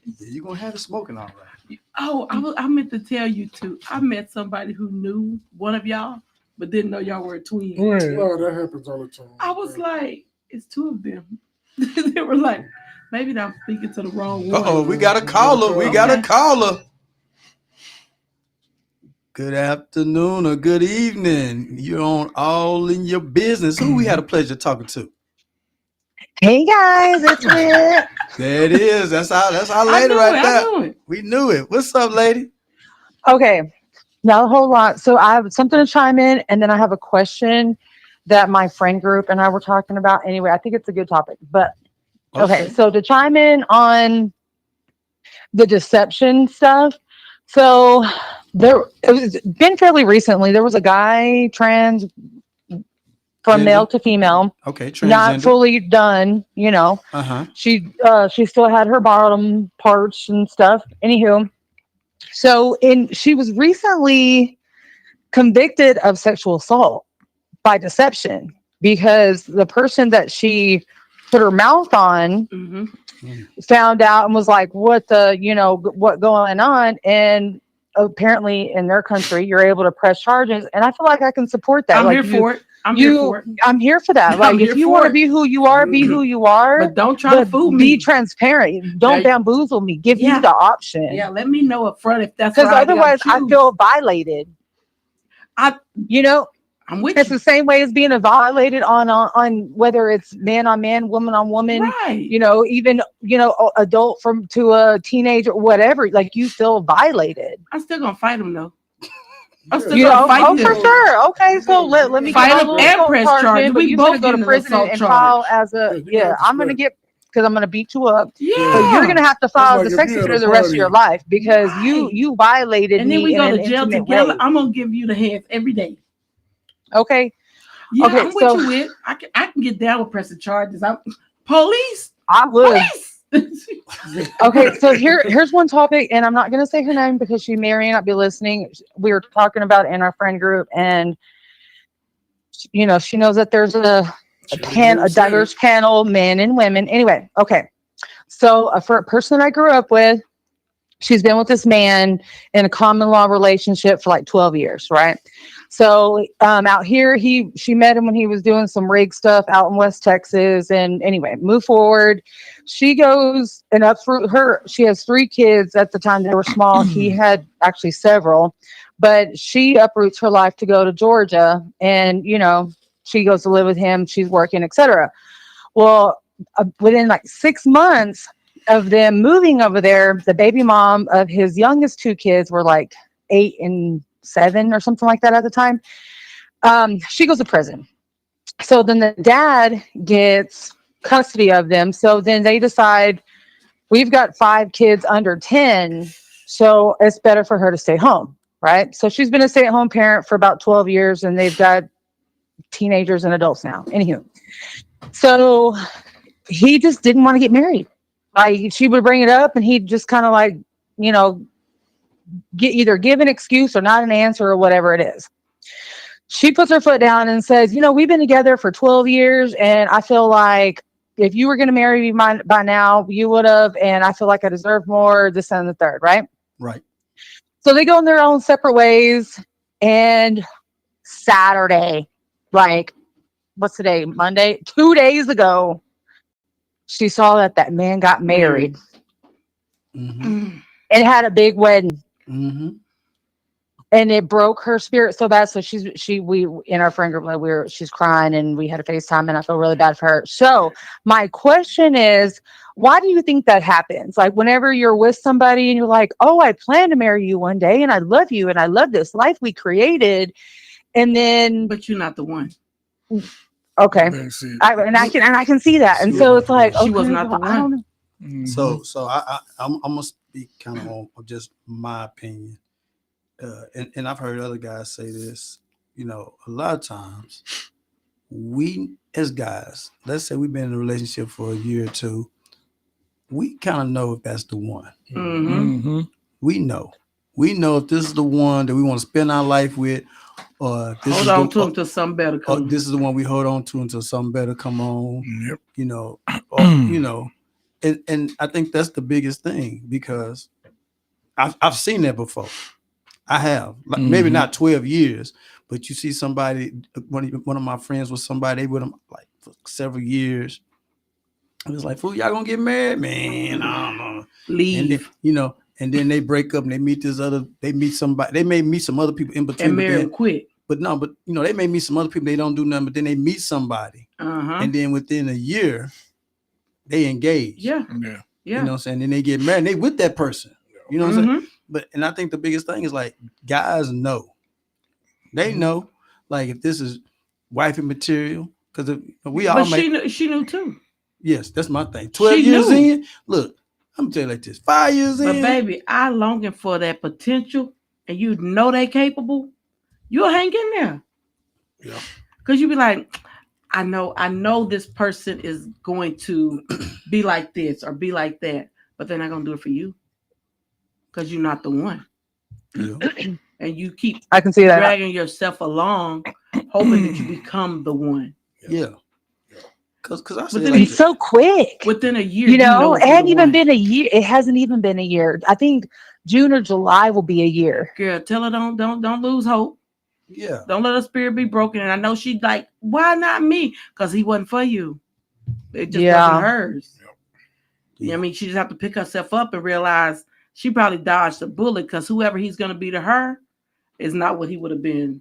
Yeah, you gonna have it smoking all right. Oh, I meant to tell you too. I met somebody who knew one of y'all, but didn't know y'all were twins. Right. Oh, that happens all the time. I was like, it's two of them. They were like, maybe I'm speaking to the wrong one. Oh, we got a caller. We got a caller. Good afternoon or good evening. You're on All in Your Business. Who we had a pleasure talking to? Hey guys, it's Whit. There it is. That's our lady right there. We knew it. What's up, lady? Okay, not a whole lot. So I have something to chime in, and then I have a question that my friend group and I were talking about. Anyway, I think it's a good topic. But okay, so to chime in on the deception stuff. So it's been fairly recently. There was a guy trans from male to female. Okay, transgender. Not fully done, you know. She still had her bottom parts and stuff. Anywho, so she was recently convicted of sexual assault by deception because the person that she put her mouth on found out and was like, what going on? And apparently in their country, you're able to press charges. And I feel like I can support that. I'm here for it. I'm here for that. Like, if you want to be who you are, be who you are. But don't try to fool me. Be transparent. Don't bamboozle me. Give me the option. Yeah, let me know up front if that's because otherwise I feel violated. I'm with it's the same way as being violated on whether it's man on man, woman on woman, right? Even adult to a teenager, whatever. Like, you feel violated. I'm still gonna fight him though. I'm still gonna fight for sure. Okay, so let me fight him and press charges. We both go to prison and file as a I'm gonna get. Because I'm gonna beat you up. Yeah, so you're gonna have to file as a sex offender the rest of your life because you violated me. And then we go to jail together. Way. I'm gonna give you the hands every day. Okay. Yeah, okay, I'm with you with. I can get down with pressing charges. I'm police. I would. Okay, so here's one topic, and I'm not gonna say her name because she may or may not be listening. We were talking about it in our friend group, and she knows that there's a diverse panel, men and women. Anyway, okay. So for a person I grew up with, she's been with this man in a common law relationship for like 12 years, right? So out here, she met him when he was doing some rig stuff out in West Texas. And anyway, move forward. She goes and uproot her. She has 3 kids at the time. They were small. He had actually several, but she uproots her life to go to Georgia, and she goes to live with him. She's working, etc. Well, within like 6 months of them moving over there, the baby mom of his youngest 2 kids were like 8 and 7 or something like that at the time. She goes to prison. So then the dad gets custody of them. So then they decide, we've got 5 kids under 10, so it's better for her to stay home, right? So she's been a stay-at-home parent for about 12 years, and they've got teenagers and adults now. Anywho, so he just didn't want to get married. Like, she would bring it up, and he'd just kind of like, give an excuse or not an answer or whatever it is. She puts her foot down and says, we've been together for 12 years, and I feel like if you were going to marry me by now, you would have, and I feel like I deserve more, this and the third, right? Right. So they go in their own separate ways, and Saturday, like, what's today? Monday? 2 days ago, she saw that man got married and had a big wedding. and it broke her spirit so bad. So we in our friend group, like she's crying, and we had a FaceTime, and I feel really bad for her. So my question is, why do you think that happens? Like whenever you're with somebody and you're like, oh, I plan to marry you one day, and I love you, and I love this life we created, and then, but you're not the one. Okay, I can see that, and so it's like, she okay, was not the I don't one. know. So I'm gonna speak kind of on just my opinion, and I've heard other guys say this. You know, a lot of times we as guys, let's say we've been in a relationship for a year or two, we kind of know if that's the one. We know if this is the one that we want to spend our life with, or this hold is on to him until something better comes. This is the one we hold on to until something better come on. Yep. You know, or, and I think that's the biggest thing, because I've seen that before. I have, like, maybe not 12 years, but you see somebody, one of my friends was somebody, they with them like for several years. It was like, fool, y'all gonna get married? Man, I don't know. Leave. And then, and then they break up and they meet somebody, they may meet some other people in between. And marry them quick. But they may meet some other people, they don't do nothing, but then they meet somebody. And then within a year, they engage. Yeah. You know what I'm saying? And they get married and they with that person. You know what I'm saying? And I think the biggest thing is, like, guys know. They know, like, if this is wifey material, because we all she knew too. Yes, that's my thing. 12 years in, look, I'm gonna tell you like this. 5 years in. But baby, I longing for that potential, and you know they capable, you'll hang in there. Yeah. Because you be like, I know this person is going to be like this or be like that, but they're not gonna do it for you. Because you're not the one. Yeah. And you keep I can see that dragging yourself along, hoping that you become the one. Yeah. Because I say it's so quick. Within a year, it hadn't even been a year. It hasn't even been a year. I think June or July will be a year. Girl, tell her don't lose hope. Yeah. Don't let her spirit be broken. And I know she's like, why not me? Because he wasn't for you. It just wasn't hers. Yeah. You know what I mean? She just have to pick herself up and realize she probably dodged a bullet, because whoever he's going to be to her is not what he would have been.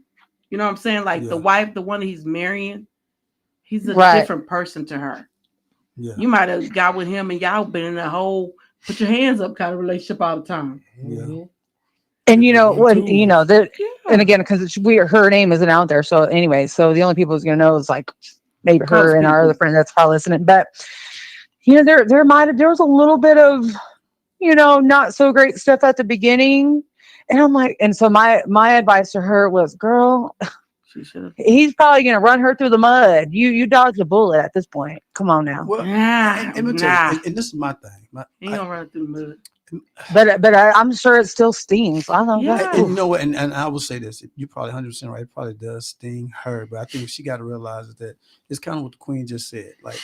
You know what I'm saying? Like the wife, the one that he's marrying, he's a different person to her. Yeah. You might have got with him and y'all been in a whole put your hands up kind of relationship all the time. Yeah. And and again, because her name isn't out there. So anyway, so the only people who's going to know is like maybe her and our other friend that's probably listening. But there was a little bit of not so great stuff at the beginning. And I'm like, and so my advice to her was, girl, he's probably going to run her through the mud. You dodged a bullet at this point. Come on now. Well, and this is my thing. He ain't gonna run through the mud. But I'm sure it still stings. I don't know. And you know what? And I will say this: you're probably 100% right. It probably does sting her, but I think she got to realize that it's kind of what the Queen just said. Like,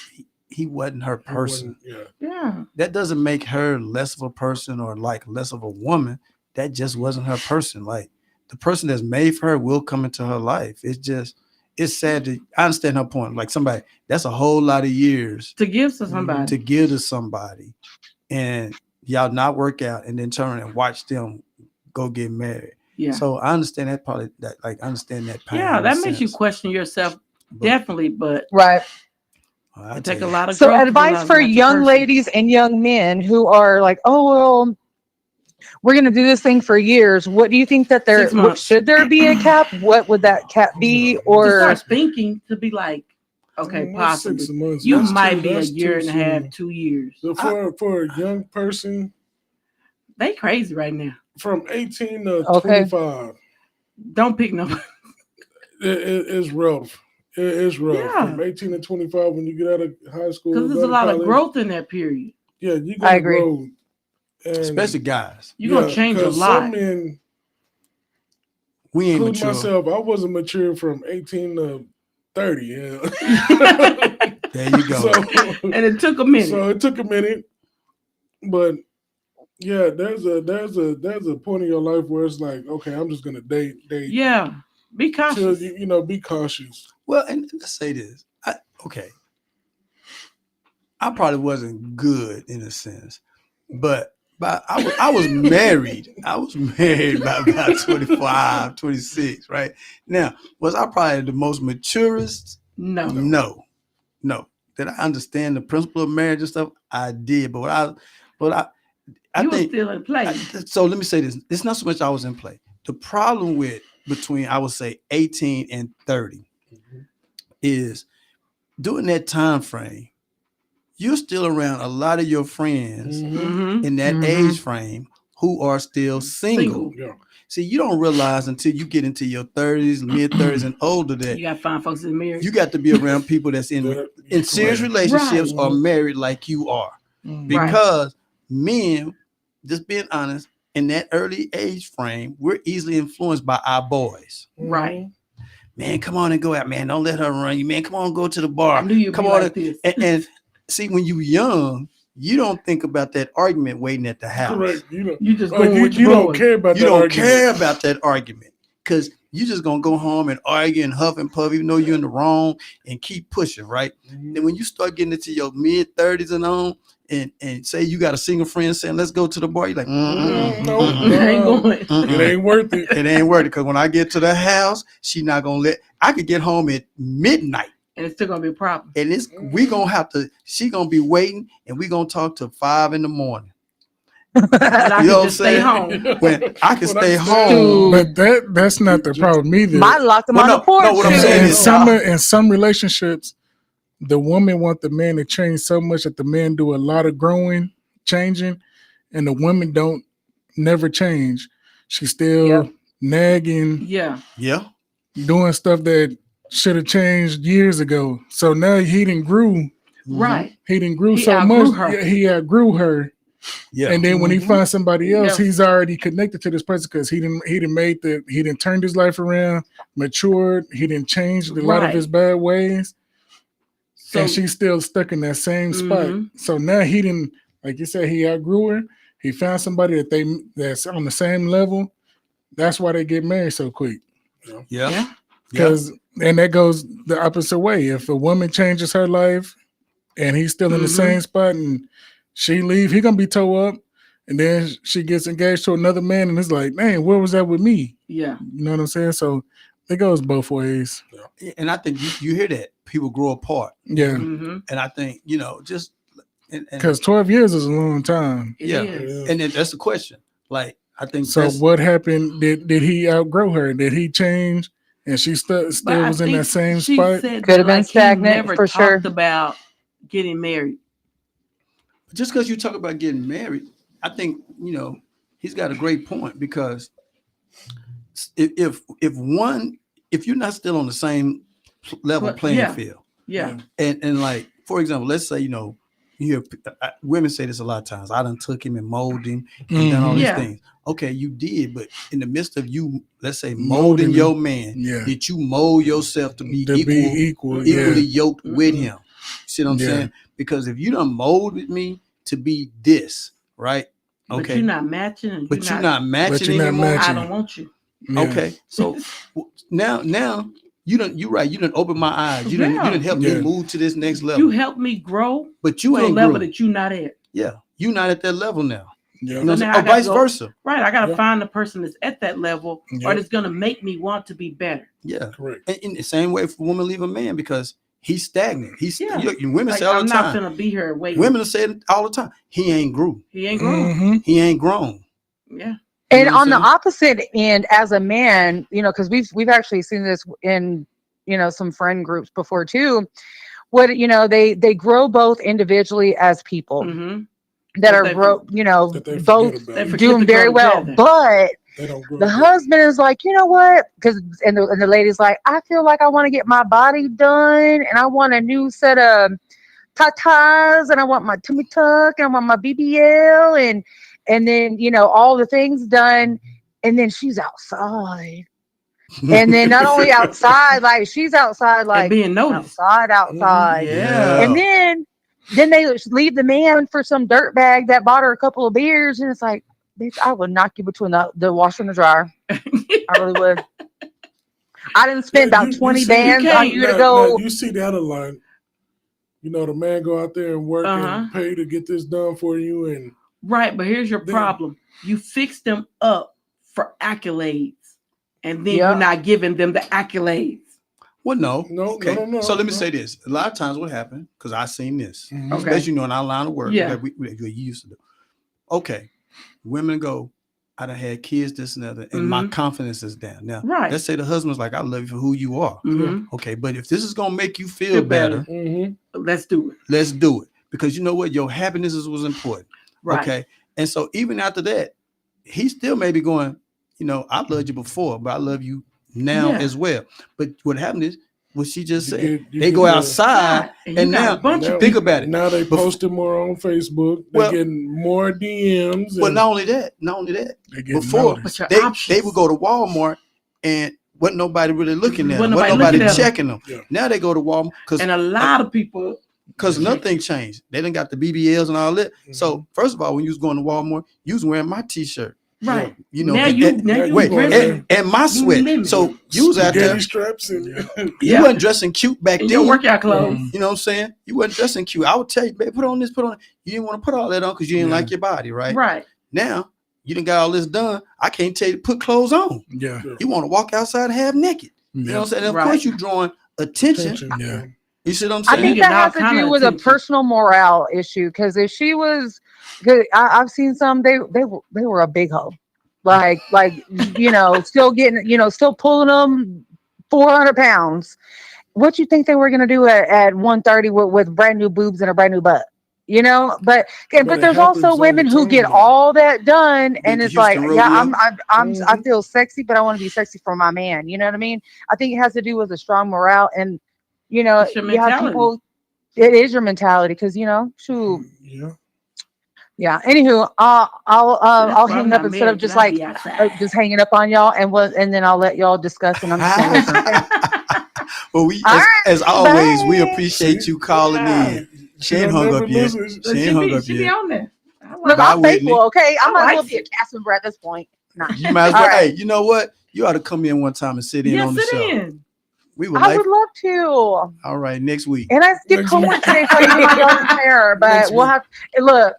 he wasn't her person. Yeah. That doesn't make her less of a person or like less of a woman. That just wasn't her person. Like, the person that's made for her will come into her life. It's sad to, I understand her point. Like, somebody, that's a whole lot of years to give to somebody. To give to somebody. And y'all not work out and then turn and watch them go get married. Yeah. So I understand that I understand that pain. Yeah, that makes you question yourself. Definitely, but right. It take a lot of so advice for young ladies and young men who are like, oh well, we're going to do this thing for years. What do you think that should there be a cap? What would that cap be? Or to start thinking, to be like, okay, possibly you might be a year and a half, 2 years. So for a young person, they crazy right now. From 18 to 25. Don't pick no. It's rough. It's rough. Yeah. From 18 to 25, when you get out of high school, because there's a lot of growth in that period. Yeah, you gotta grow. And especially guys. You're going to change a lot. Some men, we ain't mature. Myself, I wasn't mature from 18 to 30. Yeah. There you go. And it took a minute. So it took a minute. But yeah, there's a point in your life where it's like, okay, I'm just going to date. Yeah. Be cautious. Be cautious. Well, and let's say this. I probably wasn't good in a sense. But But I was married. I was married by about 25, 26, right? Now, was I probably the most maturest? No. No. Did I understand the principle of marriage and stuff? I did. But I you think were still in play. So let me say this. It's not so much I was in play. The problem with between, I would say, 18 and 30 is during that time frame, you're still around a lot of your friends in that age frame who are still single. Yeah. See, you don't realize until you get into your 30s, mid 30s, and older that You got to find folks that married. you got to be around people that's in serious relationships or married like you are. Because men, just being honest, in that early age frame, we're easily influenced by our boys. Right. Man, come on and go out, man. Don't let her run you, man. Come on, go to the bar. I knew you'd come be on like this. And see, when you're young, you don't think about that argument waiting at the house. Correct. You just going with you your don't boys. care about You that don't argument. care about that argument because you just gonna go home and argue and huff and puff, even though you're in the wrong, and keep pushing, right? Then when you start getting into your mid 30s and on, and say you got a single friend saying, let's go to the bar, you're like, ain't going. It ain't worth it. It ain't worth it because when I get to the house, she not gonna let. I could get home at midnight. And it's still gonna be a problem. And we gonna have to. She gonna be waiting, and we gonna talk till 5 a.m. But I You know can what just I'm stay saying? home. When I can stay home. But that's not the problem either. Might lock them Well, on the porch. no, what I'm saying is, in some relationships, the woman want the man to change so much that the man do a lot of changing, and the woman don't never change. She's still nagging, Yeah. doing stuff that should have changed years ago. So now he didn't grew. Right. He didn't grew He so outgrew much. her. He outgrew her. Yeah. And then when he finds somebody else, Yeah. he's already connected to this person because he didn't turned his life around, matured, he didn't change a lot of his bad ways. So, and she's still stuck in that same spot. So now he didn't, like you said, he outgrew her. He found somebody that's on the same level. That's why they get married so quick. Yeah. Because and that goes the opposite way. If a woman changes her life and he's still in the same spot and she leave, he gonna be toe up, and then she gets engaged to another man, and it's like, man, where was that with me? Yeah, you know what I'm saying. So it goes both ways. And I think you hear that people grow apart. Yeah, and I think just because 12 years is a long time. It is. And then that's the question. Like I think so. What happened? Did he outgrow her? Did he change? And she still was in that same spot. Could have been stagnant for sure. Talked about getting married. Just because you talk about getting married, I think he's got a great point because if you're not still on the same level playing field, and like for example, let's say you hear women say this a lot of times. I done took him and molded him and done all these things. Okay, you did, but in the midst of you, let's say molding your man, did you mold yourself to be equally yoked with him? See what I'm saying? Because if you done molded me to be this, right? Okay. But you're not matching. But you're not matching anymore. I don't want you. Yeah. Okay. So now you're right. You done open my eyes. You done help me move to this next level. You helped me grow. But you to ain't a level grew. that you're not at. Yeah. You're not at that level now. Yeah. So now vice versa. Right. I got to find the person that's at that level or that's going to make me want to be better. Yeah. Correct. And in the same way, if a woman leave a man because he's stagnant. Women say all the I'm time. not going to be here waiting. Women say it all the time. He ain't grew. He ain't grown. He ain't grown. Yeah. And on the opposite end, as a man, because we've actually seen this in some friend groups before too. What they grow both individually as people that are both doing very well, but the husband is like, you know what? Because and the lady's like, I feel like I want to get my body done, and I want a new set of tatas, and I want my tummy tuck, and I want my BBL, and then all the things done, and then she's outside. And then not only outside, like she's outside, like and being noticed. Outside. Yeah. And then they leave the man for some dirtbag that bought her a couple of beers, and it's like, bitch, I would knock you between the washer and the dryer. I really would. I didn't spend about 20 bands on you to go. You see the other line. The man go out there and work and pay to get this done for you, and Right, but here's your problem. You fix them up for accolades, and then you're not giving them the accolades. Well, no. Okay. No, so let me say this. A lot of times what happened, because I've seen this, especially in our line of work that we used to do. Okay, women go, I done had kids, this and that, and my confidence is down. Now, let's say the husband's like, I love you for who you are. Okay, but if this is going to make you feel better, let's do it. Let's do it. Because you know what? Your happiness was important. Right. Okay. And so even after that, he still may be going, I loved you before, but I love you now as well. But what happened is, what she just said, they go outside and now think about it. Now they posting more on Facebook. They're getting more DMs. Well, not only that. Before they would go to Walmart and wasn't nobody really looking at them. Wasn't nobody checking them. Yeah. Now they go to Walmart and a lot of people. Because nothing changed. They done got the BBLs and all that. So first of all, when you was going to Walmart, you was wearing my T-shirt. Right. Now and my sweat. So you was out there. Straps and you wasn't dressing cute back then. Your workout clothes. You know what I'm saying? You wasn't dressing cute. I would tell you, babe, put on this, put on. You didn't want to put all that on because you didn't like your body, right? Right. Now you done got all this done. I can't tell you to put clothes on. Yeah. You want to walk outside half naked. You know what I'm saying? And of course you drawing attention. Yeah. You see what I'm saying? I think that has to do with a personal morale issue. Because if she was, I've seen some. They were a big hoe, like still getting, still pulling them 400 pounds. What you think they were gonna do at 130 with brand new boobs and a brand new butt? But there's also women who get all that done, and it's like, I feel sexy, but I want to be sexy for my man. You know what I mean? I think it has to do with a strong morale and. You have people. It is your mentality because shoot. Yeah. Anywho, I'll hang up instead of just just hanging up on y'all, and then I'll let y'all discuss. And I'm just gonna listen. Well, as always, we appreciate you calling in. She ain't hung up yet. She ain't hung up yet. She be on there. Look, I'm faithful. Okay, I might as well be a cast member at this point. Nah. You might as well. Hey, you know what? You ought to come in one time and sit in on the show. I would love to. All right, next week. And I skipped homework today, so I don't care. But we'll have. Look,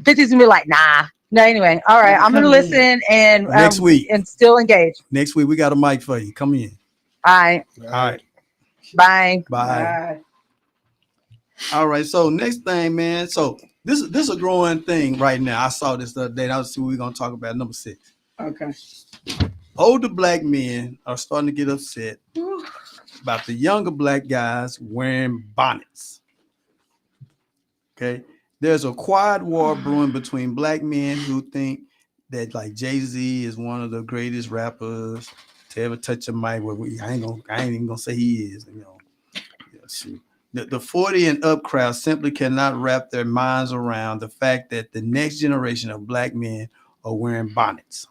50's gonna be like, nah. No, anyway. All right, I'm gonna listen and next week and still engage. Next week we got a mic for you. Come in. All right. Bye. Bye. All right. So next thing, man. So this is a growing thing right now. I saw this the other day. I'll see what we're gonna talk about. Number 6. Okay. Older black men are starting to get upset about the younger black guys wearing bonnets. Okay. There's a quiet war brewing between black men who think that like Jay-Z is one of the greatest rappers to ever touch a mic. I ain't even gonna say he is. The 40 and up crowd simply cannot wrap their minds around the fact that the next generation of black men are wearing bonnets.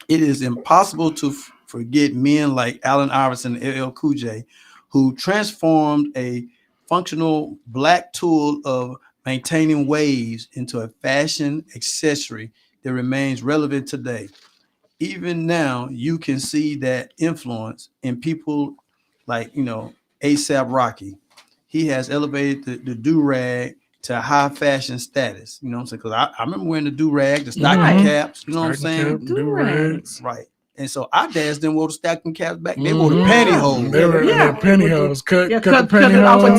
It is impossible to forget men like Allen Iverson and LL Cool J, who transformed a functional black tool of maintaining waves into a fashion accessory that remains relevant today. Even now, you can see that influence in people like, A$AP Rocky. He has elevated the do-rag to high fashion status. You know what I'm saying? Because I remember wearing the do-rag, the stocking caps. You know what I'm saying? Do-rags. Right. And so our dads didn't wear the stocking caps back. They wore the pantyhose. They were pantyhose. Cut the pantyhose.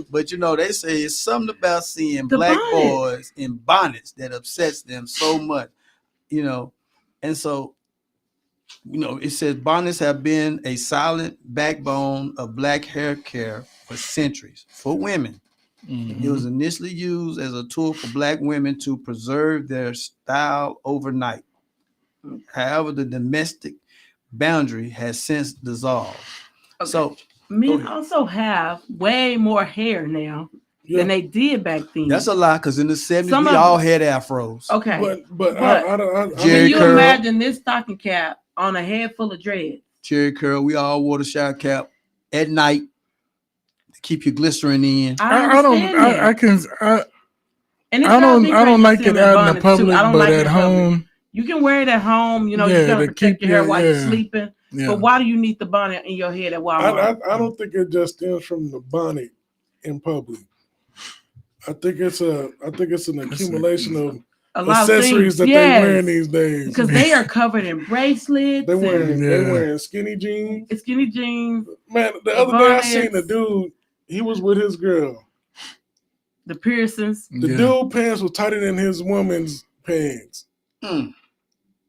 But they say it's something about seeing black boys in bonnets that upsets them so much. And so, it says bonnets have been a silent backbone of black hair care for centuries for women. Mm-hmm. It was initially used as a tool for black women to preserve their style overnight. However, the domestic boundary has since dissolved. Okay. So men also have way more hair now than they did back then. That's a lie, because in the 70s we all had afros. Okay, but can you imagine this stocking cap on a head full of dreads? Jerry curl. We all wore the shower cap at night to keep your glycerin in. I don't like it out in the public, but at home. You can wear it at home, you gotta protect your hair while you're sleeping. Yeah. But why do you need the bonnet in your head at Walmart? I don't think it just stems from the bonnet in public. I think it's an accumulation of a lot accessories of that they wearing these days. Because they are covered in bracelets. They wearing skinny jeans. Skinny jeans. Man, the other day I seen a dude. He was with his girl. The piercings. The dude pants was tighter than his woman's pants. And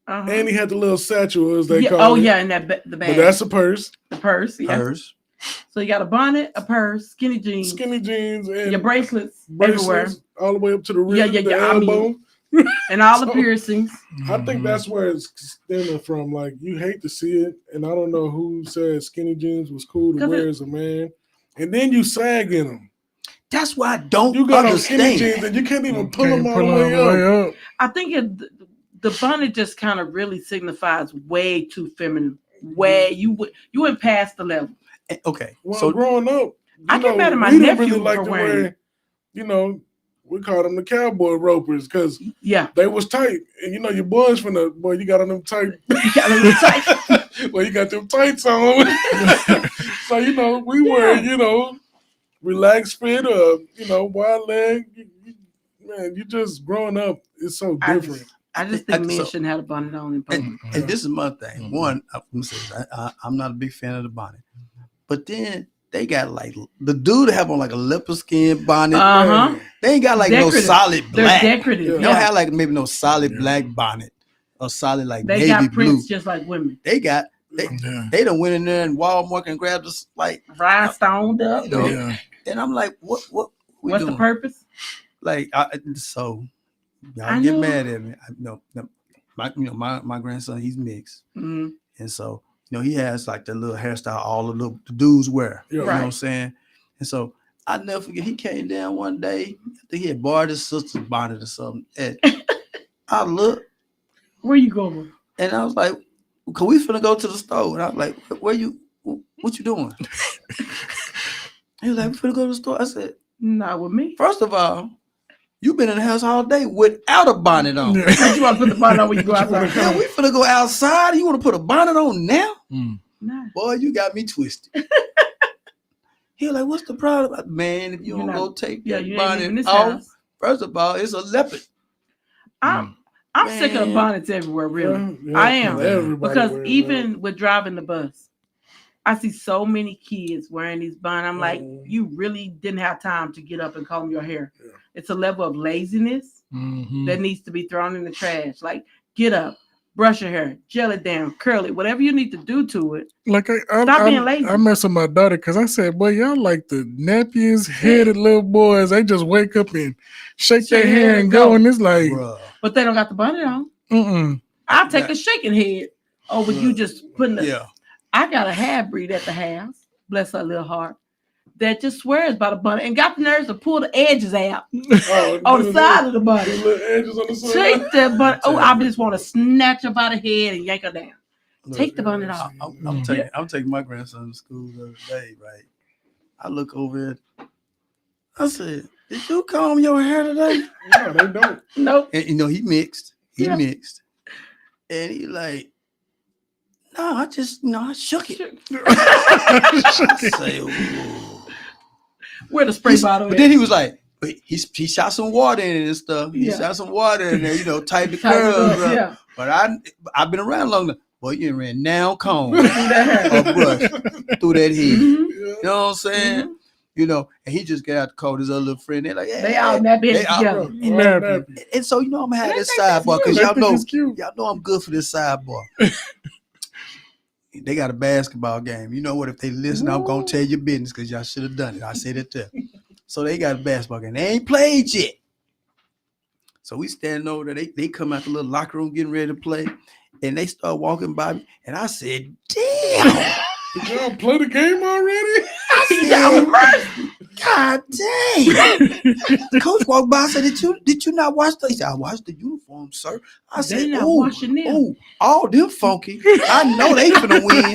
he had the little satchel, as they call it. And the bag. But that's a purse. The purse, yeah. Purse. So you got a bonnet, a purse, skinny jeans, and your bracelets everywhere, all the way up to the wrist, the elbow, and all the piercings. I think that's where it's stemming from. Like, you hate to see it, and I don't know who said skinny jeans was cool to wear as a man, and then you sag in them. That's why I don't You got understand. on skinny jeans and you can't even pull them all the way up. I think the bonnet just kind of really signifies way too feminine. Way you went past the level. Okay. Well, so growing up, I get mad at my nephew really like for wearing. We call them the cowboy ropers because they was tight, and your boys you got on them tight. Well, you got them tights on. So we wear relaxed fit or wide leg. Man, you just growing up. It's so different. I just think men shouldn't have a bonnet on in public. And this is my thing. One, I'm not a big fan of the bonnet. But then they got like the dude have on like a leopard skin bonnet. They ain't got like decorative. No solid black. They're decorative. They don't have like maybe no solid black bonnet or solid like they navy got prints blue. just like women. They done went in there and Walmart and grabbed us like rhinestoned up. And I'm like, what's doing? The purpose? Like y'all get mad at me. My grandson, he's mixed, and so. He has like the little hairstyle all the dudes wear. You know what I'm saying? And so I never forget, he came down one day. I think he had borrowed his sister's bonnet or something. And I looked. Where you going? And I was like, "Cause we finna go to the store." And I was like, what you doing? He was like, "We finna go to the store." I said, "Not with me." First of all, you been in the house all day without a bonnet on. You want to put the bonnet on when you go outside? Yeah, we finna go outside. You want to put a bonnet on now? Nah. Boy, you got me twisted. He was like, "What's the problem?" Man, if you don't go take that bonnet off, first of all, it's a leopard. I'm sick of bonnets everywhere, really. I am. Because even with driving the bus, I see so many kids wearing these bonnets. I'm like, you really didn't have time to get up and comb your hair. Yeah. It's a level of laziness that needs to be thrown in the trash. Like, get up, brush your hair, gel it down, curl it, whatever you need to do to it. Like stop being lazy. I mess with my daughter because I said, "Boy, y'all like the nappiest headed little boys. They just wake up and shake their hair and go." And it's like, but they don't got the bonnet on. I'll take a shaking head over you just putting the. I got a half breed at the house, bless her little heart, that just swears by the bonnet and got the nerves to pull the edges out on the side of the bonnet. Little edges on the side. Take the bonnet. I just want to snatch her by the head and yank her down. Take the bonnet off. I'm taking my grandson to school the other day, right? I look over it. I said, "Did you comb your hair today?" No, they don't. Nope. And he mixed. Mixed. And he like, "No, I just, I shook it." I say, "Ooh." Where the spray bottle? But then he was like, he shot some water in it and stuff. He shot some water in there, tighten the curls up. Yeah. But I've been around long enough. Boy, you ain't ran now comb or brush through that head. You know what I'm saying? And he just got out the cold. His other little friend, they're like, "Hey, they all nappy together." And so I'm gonna have this sidebar because y'all know I'm good for this sidebar. They got a basketball game. You know what? If they listen, I'm gonna tell your business because y'all should have done it. I said it too. So they got a basketball game. They ain't played yet. So we standing over there. They come out the little locker room getting ready to play, and they start walking by me. And I said, "Damn, did y'all play the game already?" I said, "God dang!" The coach walked by and said, "Did you not watch the?" He said, "I watched the uniform, sir." I said, "Oh, all them funky. I know they finna win.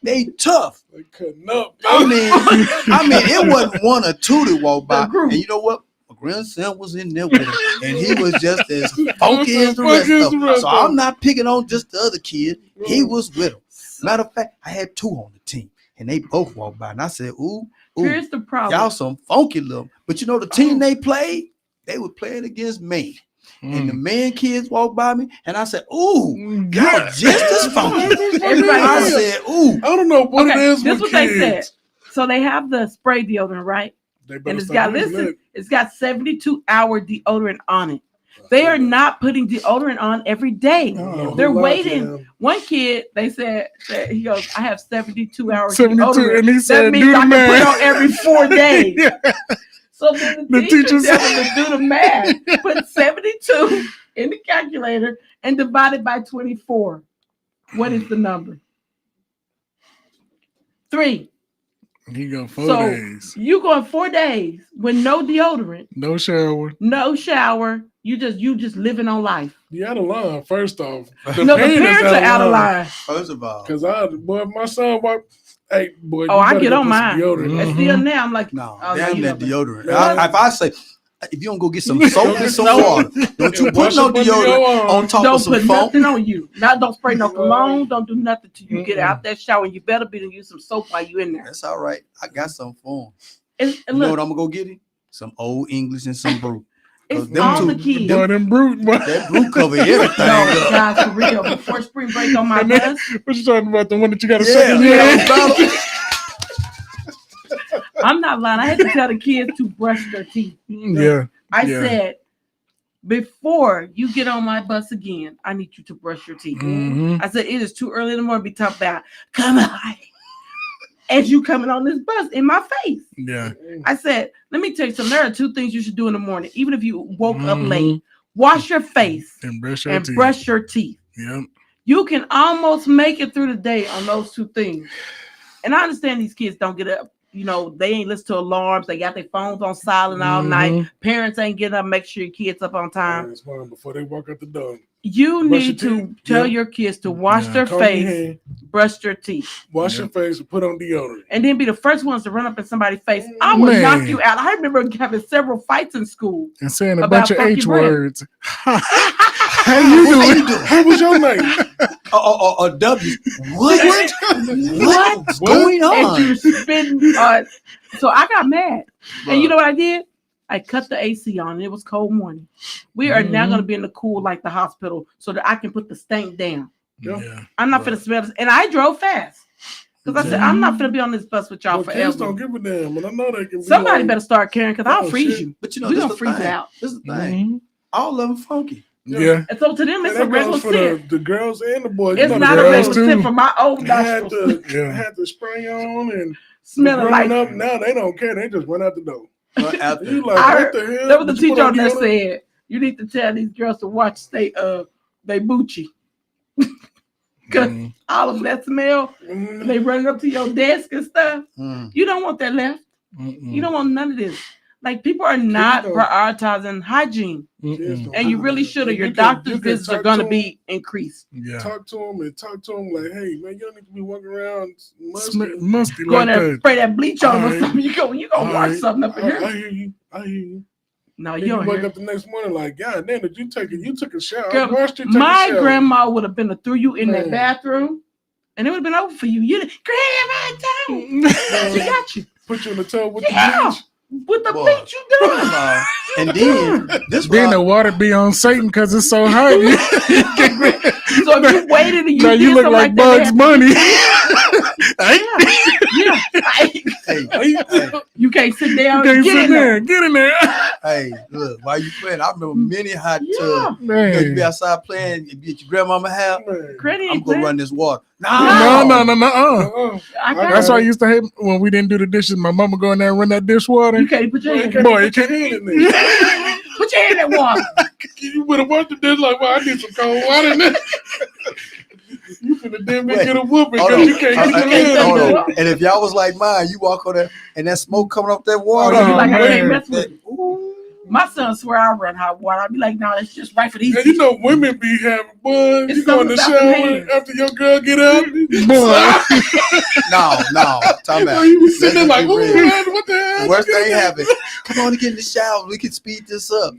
They tough. They cutting up. I mean, it wasn't one or two that walked by. And you know what? My grandson was in there with him, and he was just as funky as the rest of them. So I'm not picking on just the other kid. He was with him. Matter of fact, I had two on the team. and they both walked by, and I said, "Ooh, here's the problem. Y'all some funky little." But the team they played, they were playing against me. And the man kids walked by me, and I said, "Ooh, y'all just as funky." Everybody I said, "Ooh, I don't know what it is this with what kids. They said. So they have the spray deodorant, right? And it's got 72-hour deodorant on it. They are not putting deodorant on every day. They're waiting. One kid, they said he goes, "I have 72 hours 72, deodorant. and he said, that means I can put it on every 4 days." So then the teacher tell them to do the math. Put 72 in the calculator and divide it by 24. What is the number? 3. You go 4 days. You going 4 days with no deodorant, no shower. You just living on life. You out of line. First off, the parents are out of line. First of all, because my son walked. Hey, boy. I get on mine. Deodorant. And still now, I'm like, no, damn that deodorant. Yeah. If I say, if you don't go get some soap and some water, don't you put no deodorant on top of some foam. Don't put nothing on you. Now, don't spray no cologne. Don't do nothing till you get out that shower. You better be to use some soap while you in there. That's all right. I got some for him. You know what I'm gonna go get him? Some Old English and some brew. It's all the kids. Them brute, that brew cover everything. No, guys, for real. Before spring break on my bus. What you talking about? The one that you got to say? I'm not lying. I had to tell the kids to brush their teeth. Yeah. I said, before you get on my bus again, I need you to brush your teeth. I said, it is too early in the morning to be talking about, come on. As you coming on this bus in my face. Yeah. I said, let me tell you something. There are 2 things you should do in the morning, even if you woke up late. Wash your face and brush your teeth. Yep. You can almost make it through the day on those 2 things. And I understand these kids don't get up. You know, they ain't listen to alarms. They got their phones on silent all night. Parents ain't getting up, make sure your kids up on time. Before they walk out the door. You need to tell your kids to wash their face, brush their teeth. Wash your face and put on deodorant. And then be the first ones to run up in somebody's face. I will knock you out. I remember having several fights in school. And saying a bunch of H words. How you doing? How was your night? A W. What's going on? And you're spitting. So I got mad. Bro. And you know what I did? I cut the AC on. It was cold morning. We are now going to be in the cool like the hospital so that I can put the stank down. Yeah. I'm not finna smell this. And I drove fast. Because I said, I'm not finna be on this bus with y'all forever. Kids don't give a damn, and I know they can. Somebody better start caring because I'll freeze you. But you know, we're going to freeze out. This is the thing. All of them funky. Yeah. And so to them, it's a regular sin. The girls and the boys. It's not a regular sin for my old nostrils. Had the spray on and smelling like. Up, now they don't care. They just run out the door. You like, what the hell? There was a teacher on that said, you need to tell these girls to watch they Bucci. Because all of that smell, they running up to your desk and stuff. You don't want that left. You don't want none of this. Like, people are not prioritizing hygiene. And you really should, or your doctor's visits are going to be increased. Yeah. Talk to them like, hey, man, you don't need to be walking around musty go in like there that. Spray that bleach on or something. You gonna wash something up in here. I hear you. No, you don't wake up the next morning like, God damn, did you took a shower? Girl, my grandma would have been to threw you in that bathroom, and it would have been over for you. You, Grandma, don't. She got you. Put you in the tub with the bleach. With the bleach, you done. And then then the water be on Satan because it's so hot. So if you waited and you look like Bugs Bunny. You can't sit down. You can't sit there. Get in there. Hey, look, while you playing, I remember many hot tubs. You be outside playing, you be at your grandmama house. I'm gonna run this water. No. That's why I used to hate when we didn't do the dishes. My mama go in there and run that dishwater. You can't put your hand. Boy, you can't in there. Put your hand in water. You would have washed the dish like, well, I need some cold water in there. You finna damn get a whooping because you can't get your hand. And if y'all was like mine, you walk on there and that smoke coming up that water. I can't mess with it. My son swear I run hot water. I'd be like, no, that's just right for these. And you know, women be having boys. You go in the shower after your girl get up. No. Time out. You be sitting there like, man, what the hell? Worst thing happened. Come on and get in the shower. We can speed this up.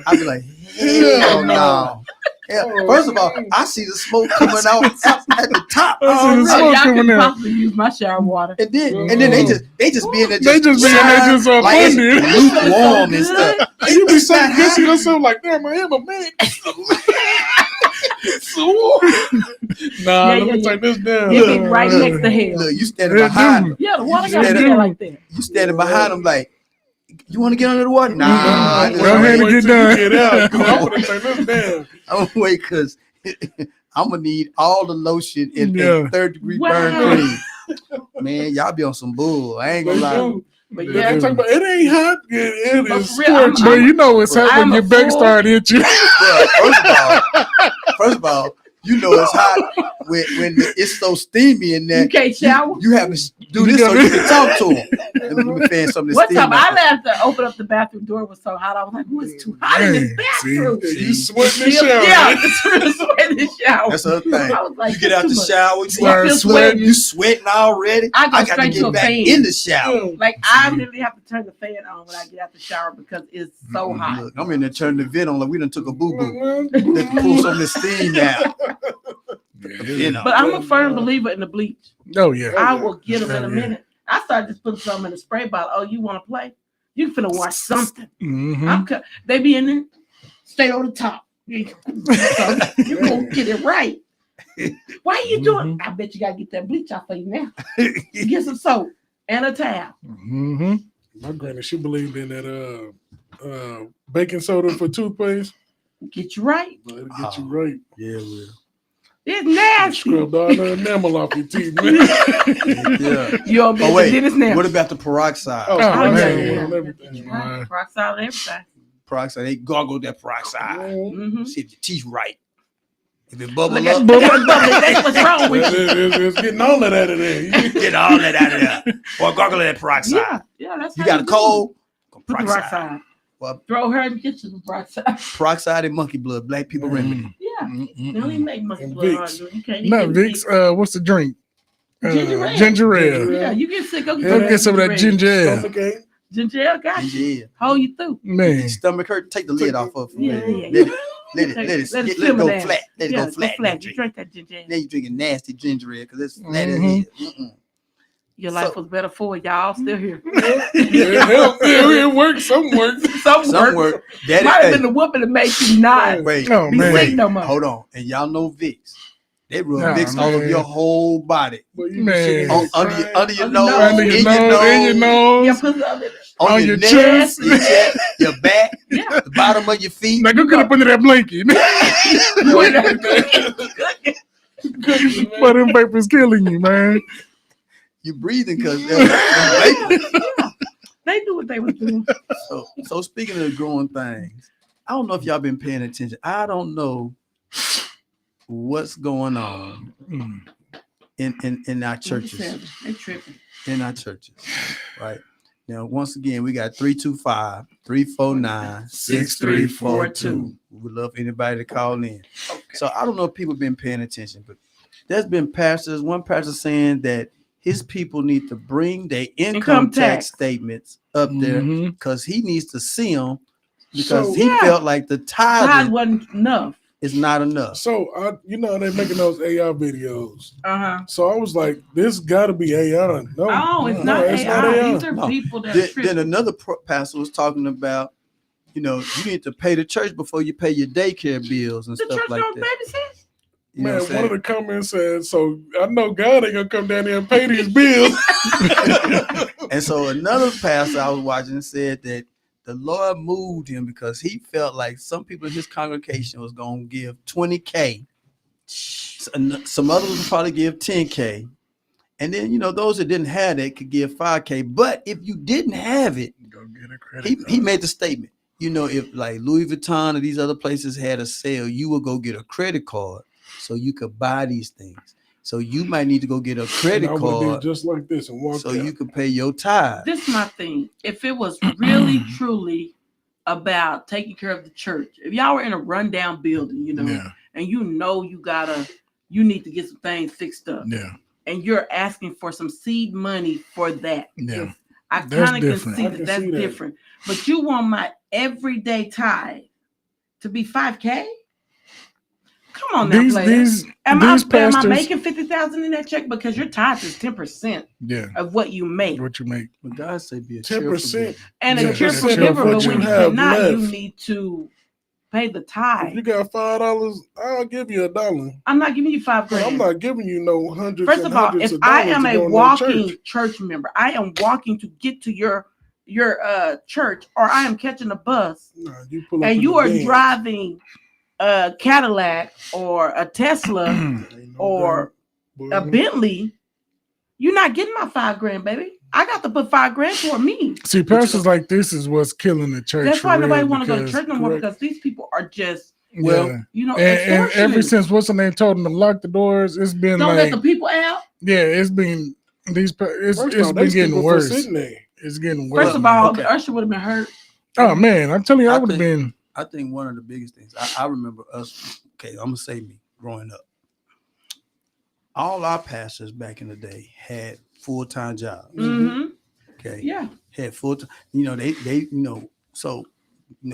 I'd be like, hell no. Yeah. First of all, I see the smoke coming out at the top. I see the smoke coming out. Possibly use my shower water. And then they just be in there They just like it's lukewarm and stuff. You be saying this to yourself like, damn, I am a man. Let me take this down. You be right next to hell. Look, you standing behind them. Yeah, the water got to be like that. You standing behind them like, you want to get under the water? Nah. Go ahead and get done. Get out. I'm going to take this down. I'm going to wait because I'm going to need all the lotion in third degree burn cream. Man, y'all be on some bull. I ain't going to lie. But yeah, it ain't hot. It is scorching. But you know it's hot when your back started itching. First of all, you know it's hot when it's so steamy in there. You can't shower. You have to do this so you can talk to them. Let me fan some of this. One time I had to open up the bathroom door. It was so hot. I was like, "What's too hot in this bathroom?" You sweating in the shower. Yeah, it's sweating in the shower. That's the thing. I was like, you get out the shower, you sweating already. I got to get back in the shower. Like I literally have to turn the fan on when I get out the shower because it's so hot. Look, I'm in there turning the vent on like we done took a boo boo. Let's pull some of the steam out. You know. But I'm a firm believer in the bleach. Oh yeah, I will get them in a minute. I started just putting something in a spray bottle. Oh, you want to play? You finna watch something. They be in there, stay on the top. You gonna get it right. Why are you doing? I bet you gotta get that bleach off of you now. Get some soap and a towel. My granny, she believed in that baking soda for toothpaste. Get you right. It'll get you right. Yeah, it will. It's nasty. Scrubbed all the enamel off your teeth, man. Yeah. You don't be dentist now. What about the peroxide? Everything. Peroxide and everything. Peroxide, they gargle that peroxide. See if your teeth right. If it bubble up, that's what's wrong with you. It's getting all of that out of there. Get all that out of there. Or gargle that peroxide. Yeah, that's you got a cold? Peroxide. Well, throw her in the kitchen with peroxide. Peroxide and monkey blood, black people remedy. Yeah, they don't even make monkey blood. You can't not Vicks. What's the drink? Ginger ale. Ginger ale. Yeah, you get sick. Go get some of that ginger ale. Ginger ale got you. Hold you through. Man, stomach hurt. Take the lid off of it. Let it go flat. Let it go flat. You drink that ginger ale. Then you drinking nasty ginger ale because it's flat as hell. Your life was better for y'all. Still here. It worked. Some worked. Some worked. That might have been the whooping that made you not. Wait. No more. Hold on. And y'all know Vicks. They rub Vicks all over your whole body. Man. Under your nose, in your nose. Yeah, put it under on your chest, your back, the bottom of your feet. Now go get up under that blanket. But them vapors killing you, man. You breathing because they knew what they were doing. So speaking of growing things, I don't know if y'all been paying attention. I don't know what's going on in our churches. They tripping. In our churches, right? Now, once again, we got 325-349-6342. We would love anybody to call in. Okay. So I don't know if people have been paying attention, but there's been one pastor saying that his people need to bring their income tax statements up there because he needs to see them because he felt like the tithe wasn't enough. It's not enough. So they're making those AI videos. So I was like, this got to be AI. No, it's not AI. These are people that. Then another pastor was talking about, you need to pay the church before you pay your daycare bills and stuff like that. Babysit? Man, one of the comments said, so I know God ain't gonna come down there and pay these bills. And so another pastor I was watching said that the Lord moved him because he felt like some people in his congregation was gonna give $20K. Some others would probably give $10K. And then, those that didn't have it could give $5K. But if you didn't have it, go get a credit he made the statement. If like Louis Vuitton or these other places had a sale, you would go get a credit card so you could buy these things. So you might need to go get a credit card just like this and walk so out. You could pay your tithe. This is my thing. If it was really truly about taking care of the church, if y'all were in a rundown building, and you need to get some things fixed up, and you're asking for some seed money for that, I kind of can see that's different. But you want my everyday tithe to be $5K? Come on now, am pastors, I making 50,000 in that check? Because your tithe is 10% of what you make. What you make. But God say be a 10%. And a cheerful giver, but when you cannot, you need to pay the tithe. If you got $5, I'll give you $1. I'm not giving you $5,000. I'm not giving you no hundreds. First of all, if I am a walking church member, I am walking to get to your church, or I am catching a bus, and you are driving a Cadillac or a Tesla or a Bentley, you're not getting my $5,000, baby. I got to put $5,000 for me. See, pastors like this is what's killing the church. That's why nobody want to go to church no more, because these people are just, and ever since what's the name told them to lock the doors, it's been don't let the people out. Yeah, it's been it's been getting worse. It's getting worse. First of all, the usher would have been hurt. Oh man, I'm telling you, I would have been. I think one of the biggest things I remember us. Okay, I'm gonna say me growing up. All our pastors back in the day had full-time jobs. Mm-hmm. Okay. Yeah. Had full-time. They so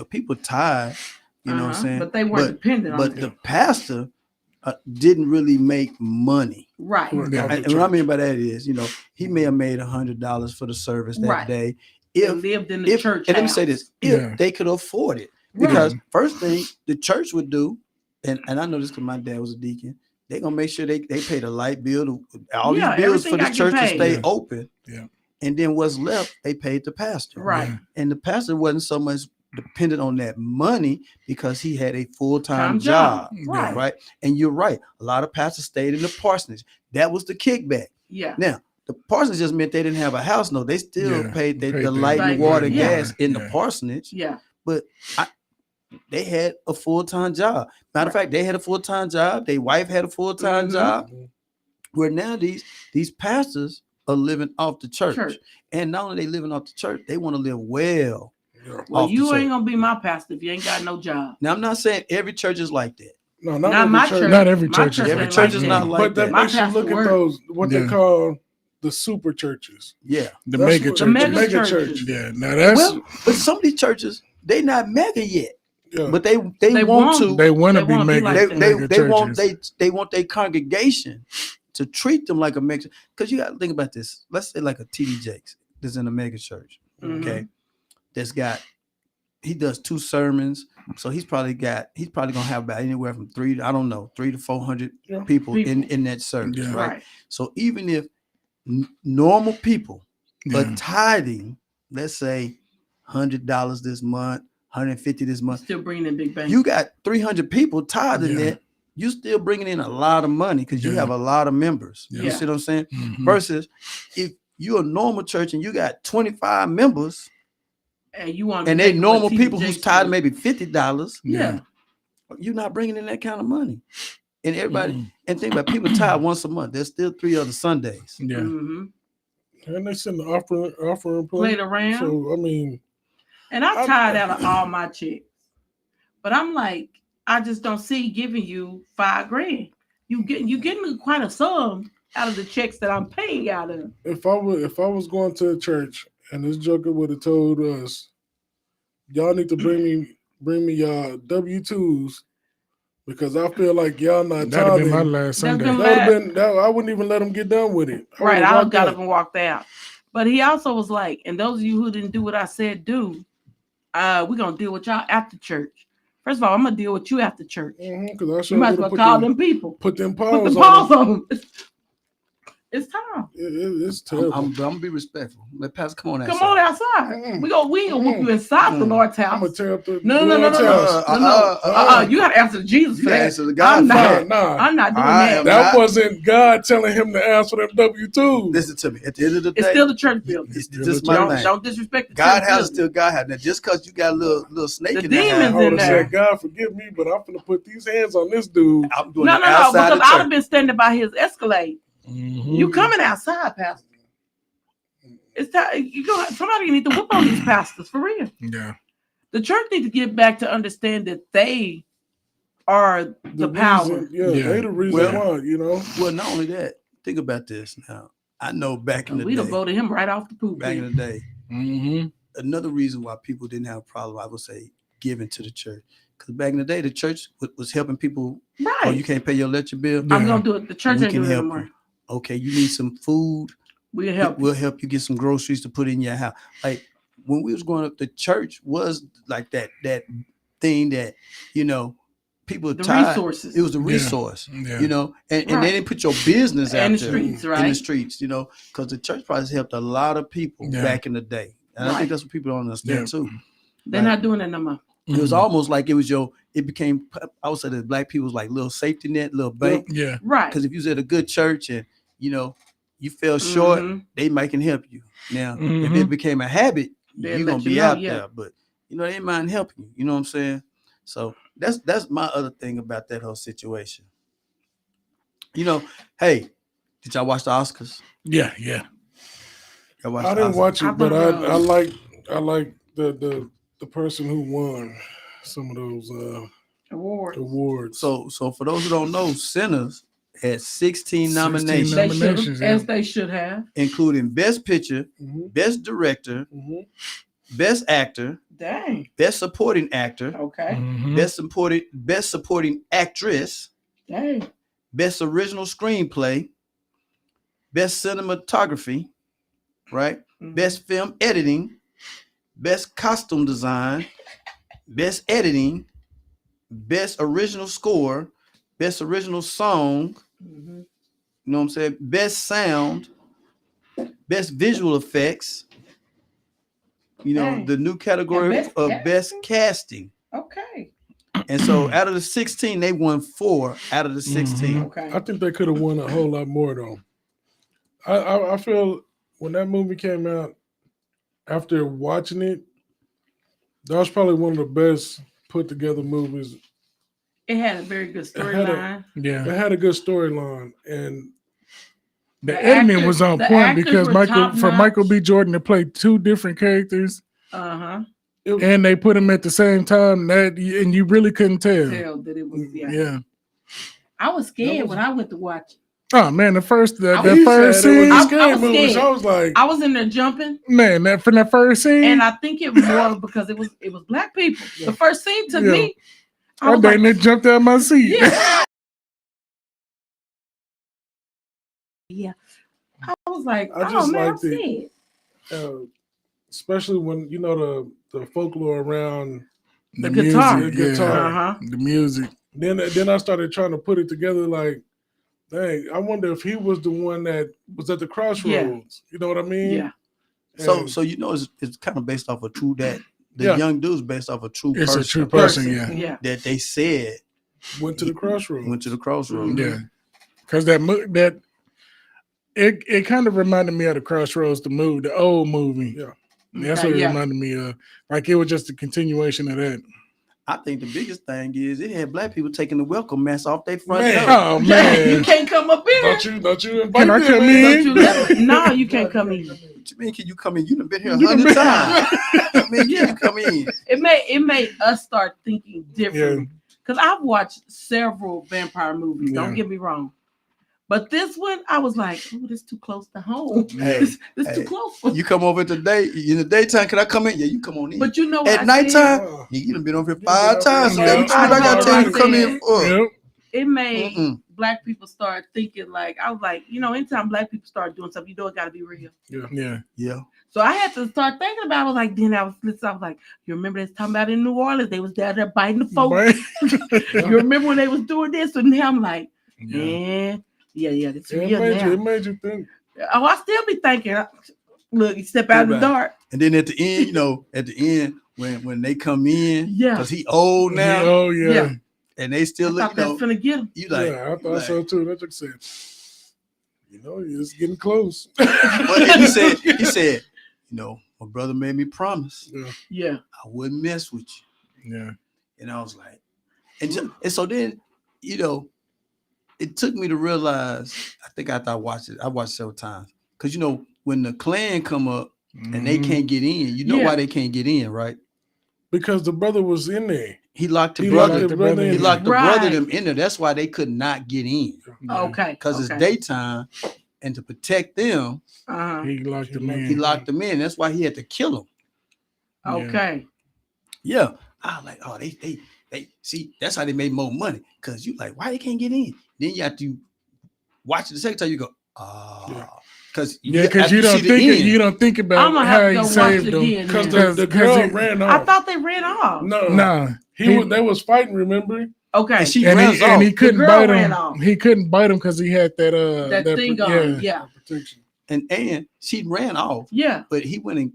people tired. You know what I'm saying? But they weren't dependent on it. But the pastor didn't really make money. Right. And what I mean by that is, he may have made $100 for the service that day. If they lived in the church. And let me say this: if they could afford it. Because first thing the church would do, and I know this because my dad was a deacon, they're gonna make sure they pay the light bill, all these bills for the church to stay open. Yeah. And then what's left, they paid the pastor. Right. Yeah. And the pastor wasn't so much dependent on that money because he had a full-time job. Right. And you're right. A lot of pastors stayed in the parsonage. That was the kickback. Yeah. Now, the parsonage just meant they didn't have a house. No, they still paid the light and water and gas in the parsonage. Yeah. But they had a full-time job. Matter of fact, they had a full-time job. Their wife had a full-time job. Where now these pastors are living off the church. And not only they living off the church, they want to live well. Well, you ain't gonna be my pastor if you ain't got no job. Now, I'm not saying every church is like that. No, not my church. Not every church. Every church is not like that. But that makes you look at those what they call the super churches. Yeah, the mega churches. The mega churches. Yeah, now that's but some of these churches they not mega yet. Yeah. But they want to. They want to be mega. Like they want their congregation to treat them like a mega. Because you got to think about this. Let's say like a TD Jakes that's in a mega church. Okay, he does 2 sermons, so he's probably gonna have about anywhere from 300 to 400 people in that service, right? So even if normal people are tithing, let's say $100 this month, $150 this month, still bringing in big bang. You got 300 people tithing that. You still bringing in a lot of money because you have a lot of members. You see what I'm saying? Mm-hmm. Versus if you're a normal church and you got 25 members, and they normal people who's tithing maybe $50. Yeah, you're not bringing in that kind of money. And everybody and think about people tithe once a month. There's still 3 other Sundays. Yeah, and they send the offering plate around. So I mean, and I tithe out of all my checks, but I'm like, I just don't see giving you $5,000. You getting quite a sum out of the checks that I'm paying out of. If I was going to a church and this joker would have told us, y'all need to bring me y'all W-2s because I feel like y'all not tithing. That'd been my last Sunday. I wouldn't even let him get done with it. I got up and walked out. But he also was like, and those of you who didn't do what I said do, we're gonna deal with y'all after church. First of all, I'm gonna deal with you after church. Mm-hmm, you might as well call them people. Put them paws on them. It's time. It's terrible. I'm gonna be respectful. Let Pastor come on outside. Come on outside. We gonna whoop you inside the Lord's house. I'm gonna tear up the No. You gotta answer Jesus for that. Answer the God. I'm not doing that. That wasn't God telling him to ask for them W-2s. Listen to me. At the end of the day, it's still the church building. Don't disrespect the God house. Still God house. Now, just because you got a little snake the in there, demons in there. Said, God forgive me, but I'm gonna put these hands on this dude. I'm doing no, because I'd have been standing by his Escalade. Mm-hmm. You coming outside, Pastor? It's time. Somebody need to whoop on these pastors for real. Yeah, the church needs to get back to understand that they are the power. They the reason why. Well, not only that. Think about this now. I know back in the day, we'd have voted him right off the poop. Back in the day, another reason why people didn't have a problem, I would say, giving to the church, Because back in the day, the church was helping people. Right. Oh, you can't pay your electric bill? I'm going to do it. The church ain't doing it anymore. Okay, you need some food? We'll help you get some groceries to put in your house. Like, when we was growing up, the church was like that thing that, people the tied. Resources. It was the resource, and they didn't put your business out in the there streets, right? in the streets, because the church probably helped a lot of people back in the day. And I think that's what people don't understand too. They're not doing that no more. It was almost like it became, I would say that black people was like little safety net, little bank. Yeah. Right. Because if you was at a good church and, you fell short, they might can help you. Now, if it became a habit, you're going to be out there. But, they mind helping you. You know what I'm saying? So that's my other thing about that whole situation. Hey, did y'all watch the Oscars? Yeah. I didn't watch it, but I like the person who won some of those awards. So for those who don't know, Sinners had 16 nominations. As they should have, including Best Picture, Best Director, Best Actor, Best Supporting Actor, Best Supporting Actress, Best Original Screenplay, Best Cinematography, right? Best Film Editing, Best Costume Design, Best Editing, Best Original Score, Best Original Song, you know what I'm saying? Best Sound, Best Visual Effects, the new category of Best Casting. Okay. And so out of the 16, they won 4 out of the 16. Okay. I think they could have won a whole lot more though. I feel when that movie came out, after watching it, that was probably one of the best put together movies. It had a very good storyline. It had a good storyline, and the editing was on point because Michael B. Jordan to play 2 different characters. And they put them at the same time, and you really couldn't tell that it was. Yeah. I was scared when I went to watch it. Oh man, the first scene. I was like, I was in there jumping. Man, from that first scene, and I think it more because it was black people. Yeah. The first scene took me. I jumped out of my seat. Yeah. I was like, I just liked it, especially when the folklore around the guitar, the music. Then I started trying to put it together like, dang, I wonder if he was the one that was at the crossroads. Yeah. You know what I mean? Yeah. And so it's kind of based off of the young dude's based off a true person. It's a true person, yeah. That they said went to the crossroads. Yeah. Because that it kind of reminded me of the Crossroads, the old movie. Yeah. That's what it reminded me of. Like it was just a continuation of that. I think the biggest thing is it had black people taking the welcome mats off their front door. Oh man, you can't come up in. Don't you invite Can I come in? No, you can't come in. What you mean? Can you come in? You done been here 100 times. I mean, you come in. It made us start thinking differently. Because I've watched several vampire movies. Don't get me wrong. But this one, I was like, "Oh, this is too close to home. This too close." You come over today in the daytime. Can I come in? Yeah, you come on in. But you know, at nighttime, you done been over here 5 times. So what I gotta tell you to come in for? It made black people start thinking like, I was like, anytime black people start doing something, it got to be real. Yeah. So I had to start thinking about it. I was like, then I was like, you remember they was talking about in New Orleans? They was down there biting the folks. You remember when they was doing this? And now I'm like, man. Yeah, that's real now. It made you think. Oh, I still be thinking. Look, you step out in the dark. And then at the end, when they come in, because he old now. Oh yeah. And they still look. That's finna get him. You like? Yeah, I thought so too. That's what I said. It's getting close. But he said, my brother made me promise. Yeah. I wouldn't mess with you. Yeah. And I was like, and so then, it took me to realize, I think after I watched several times. Because, when the Klan come up and they can't get in, why they can't get in, right? Because the brother was in there. He locked the brother them in there. That's why they could not get in. Okay. Because it's daytime. And to protect them, he locked them in. He locked them in. That's why he had to kill them. Okay. Yeah. I was like, oh, they see, that's how they made more money. Cause you like, why they can't get in? Then you have to watch it the second time. You go, because you don't think about how he saved them. Because the girl ran off. I thought they ran off. No. They was fighting. Remember? Okay. And he couldn't bite him. He couldn't bite him because he had that thing on. Yeah. Protection. And she ran off. Yeah. But he went and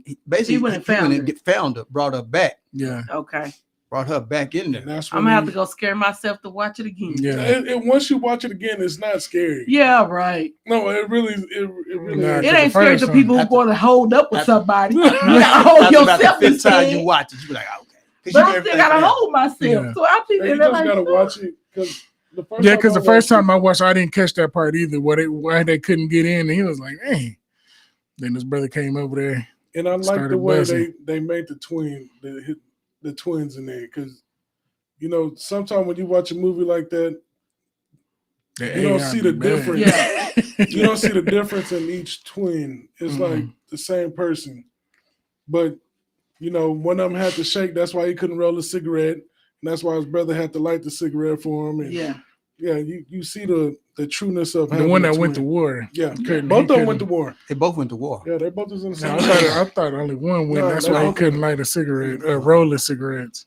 found her, brought her back. Yeah. Okay. Brought her back in there. I'm gonna have to go scare myself to watch it again. Yeah. And once you watch it again, it's not scary. Yeah, right. No, it really it ain't scary to people who going to hold up with somebody. You gotta hold yourself. The fifth time you watch it, you be like, okay. But I still gotta hold myself. Yeah. So I think you just gotta watch it because the first time I watched, I didn't catch that part either. Why they couldn't get in, and he was like, "Hey." Then his brother came over there, and I like the way they made the twins in there because sometimes when you watch a movie like that, you don't see the difference. Yeah. You don't see the difference in each twin. It's like the same person, but one of them had to shake. That's why he couldn't roll a cigarette. And that's why his brother had to light the cigarette for him. And you see the trueness of the one that went to war. Yeah, both of them went to war. They both went to war. Yeah, they both was in the same. I thought only one went. That's why he couldn't light a cigarette, roll the cigarettes.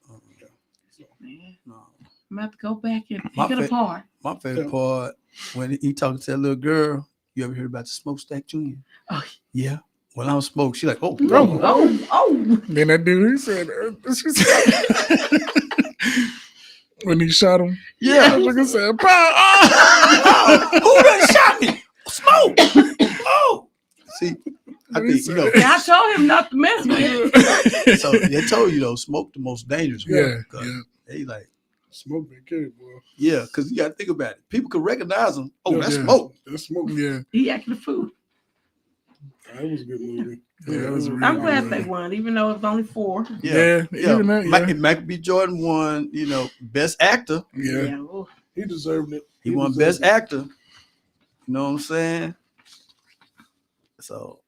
I'm about to go back and pick it apart. My favorite part when he talking to that little girl. You ever heard about the smokestack junior? Oh yeah. When I was smoke, she like, oh. Then that dude, he said, when he shot him, look at said, who done shot me? Smoke. Oh, see, I think I told him not to mess with it. So they told you smoke the most dangerous. They like smoke that kid, boy. Yeah, because you got to think about it. People could recognize him. Oh, that's smoke. That's smoke. Yeah, he acting the fool. That was a good movie. I'm glad they won, even though it was only 4. Yeah. Michael B. Jordan won, Best Actor. Yeah. He deserved it. He won Best Actor. You know what I'm saying? So,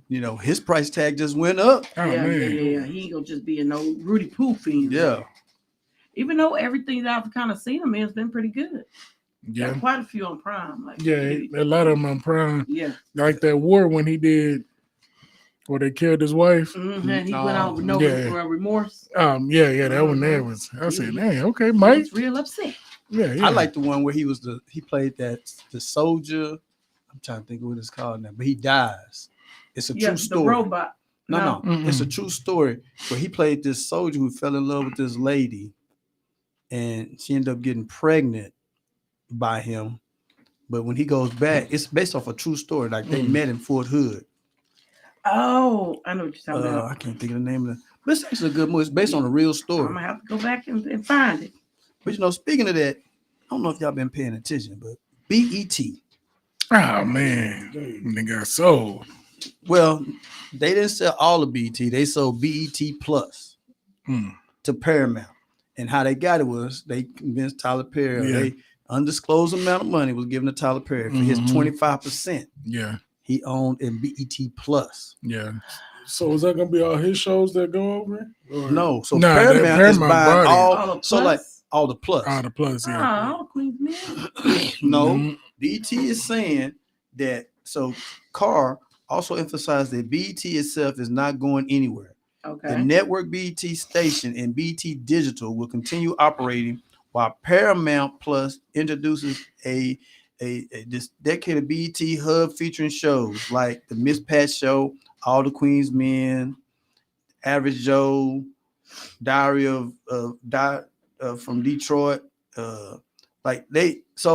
his price tag just went up. Yeah. He ain't gonna just be a Rudy Poo fiend. Yeah. Even though everything that I've kind of seen him in has been pretty good. Yeah, got quite a few on Prime. A lot of them on Prime. Yeah, like that war when he did, where they killed his wife. Mm-hmm. And he went out with no remorse. That one there was. I said, "Hey, okay, Mike." He's real upset. Yeah. I like the one where he played the soldier. I'm trying to think of what it's called now, but he dies. It's a true story. The robot. No. It's a true story where he played this soldier who fell in love with this lady, and she ended up getting pregnant by him. But when he goes back, it's based off a true story. Like they met in Fort Hood. Oh, I know what you're talking about. I can't think of the name of it. But it's actually a good movie. It's based on a real story. I'm gonna have to go back and find it. But speaking of that, I don't know if y'all been paying attention, but BET. Oh man, they got sold. Well, they didn't sell all of BET. They sold BET Plus to Paramount. And how they got it was they convinced Tyler Perry. They undisclosed amount of money was given to Tyler Perry for his 25%. Yeah, he owned in BET Plus. Yeah. So is that gonna be all his shows that go over? Or? No. So Paramount is buying all so like all the plus. All the plus. Yeah. Oh, Queen's Man. No, BET is saying that. So Carr also emphasized that BET itself is not going anywhere. Okay. The network BET station and BET Digital will continue operating while Paramount Plus introduces this decade of BET hub featuring shows like the Miss Pat Show, All the Queen's Men, Average Joe, Diary of from Detroit. So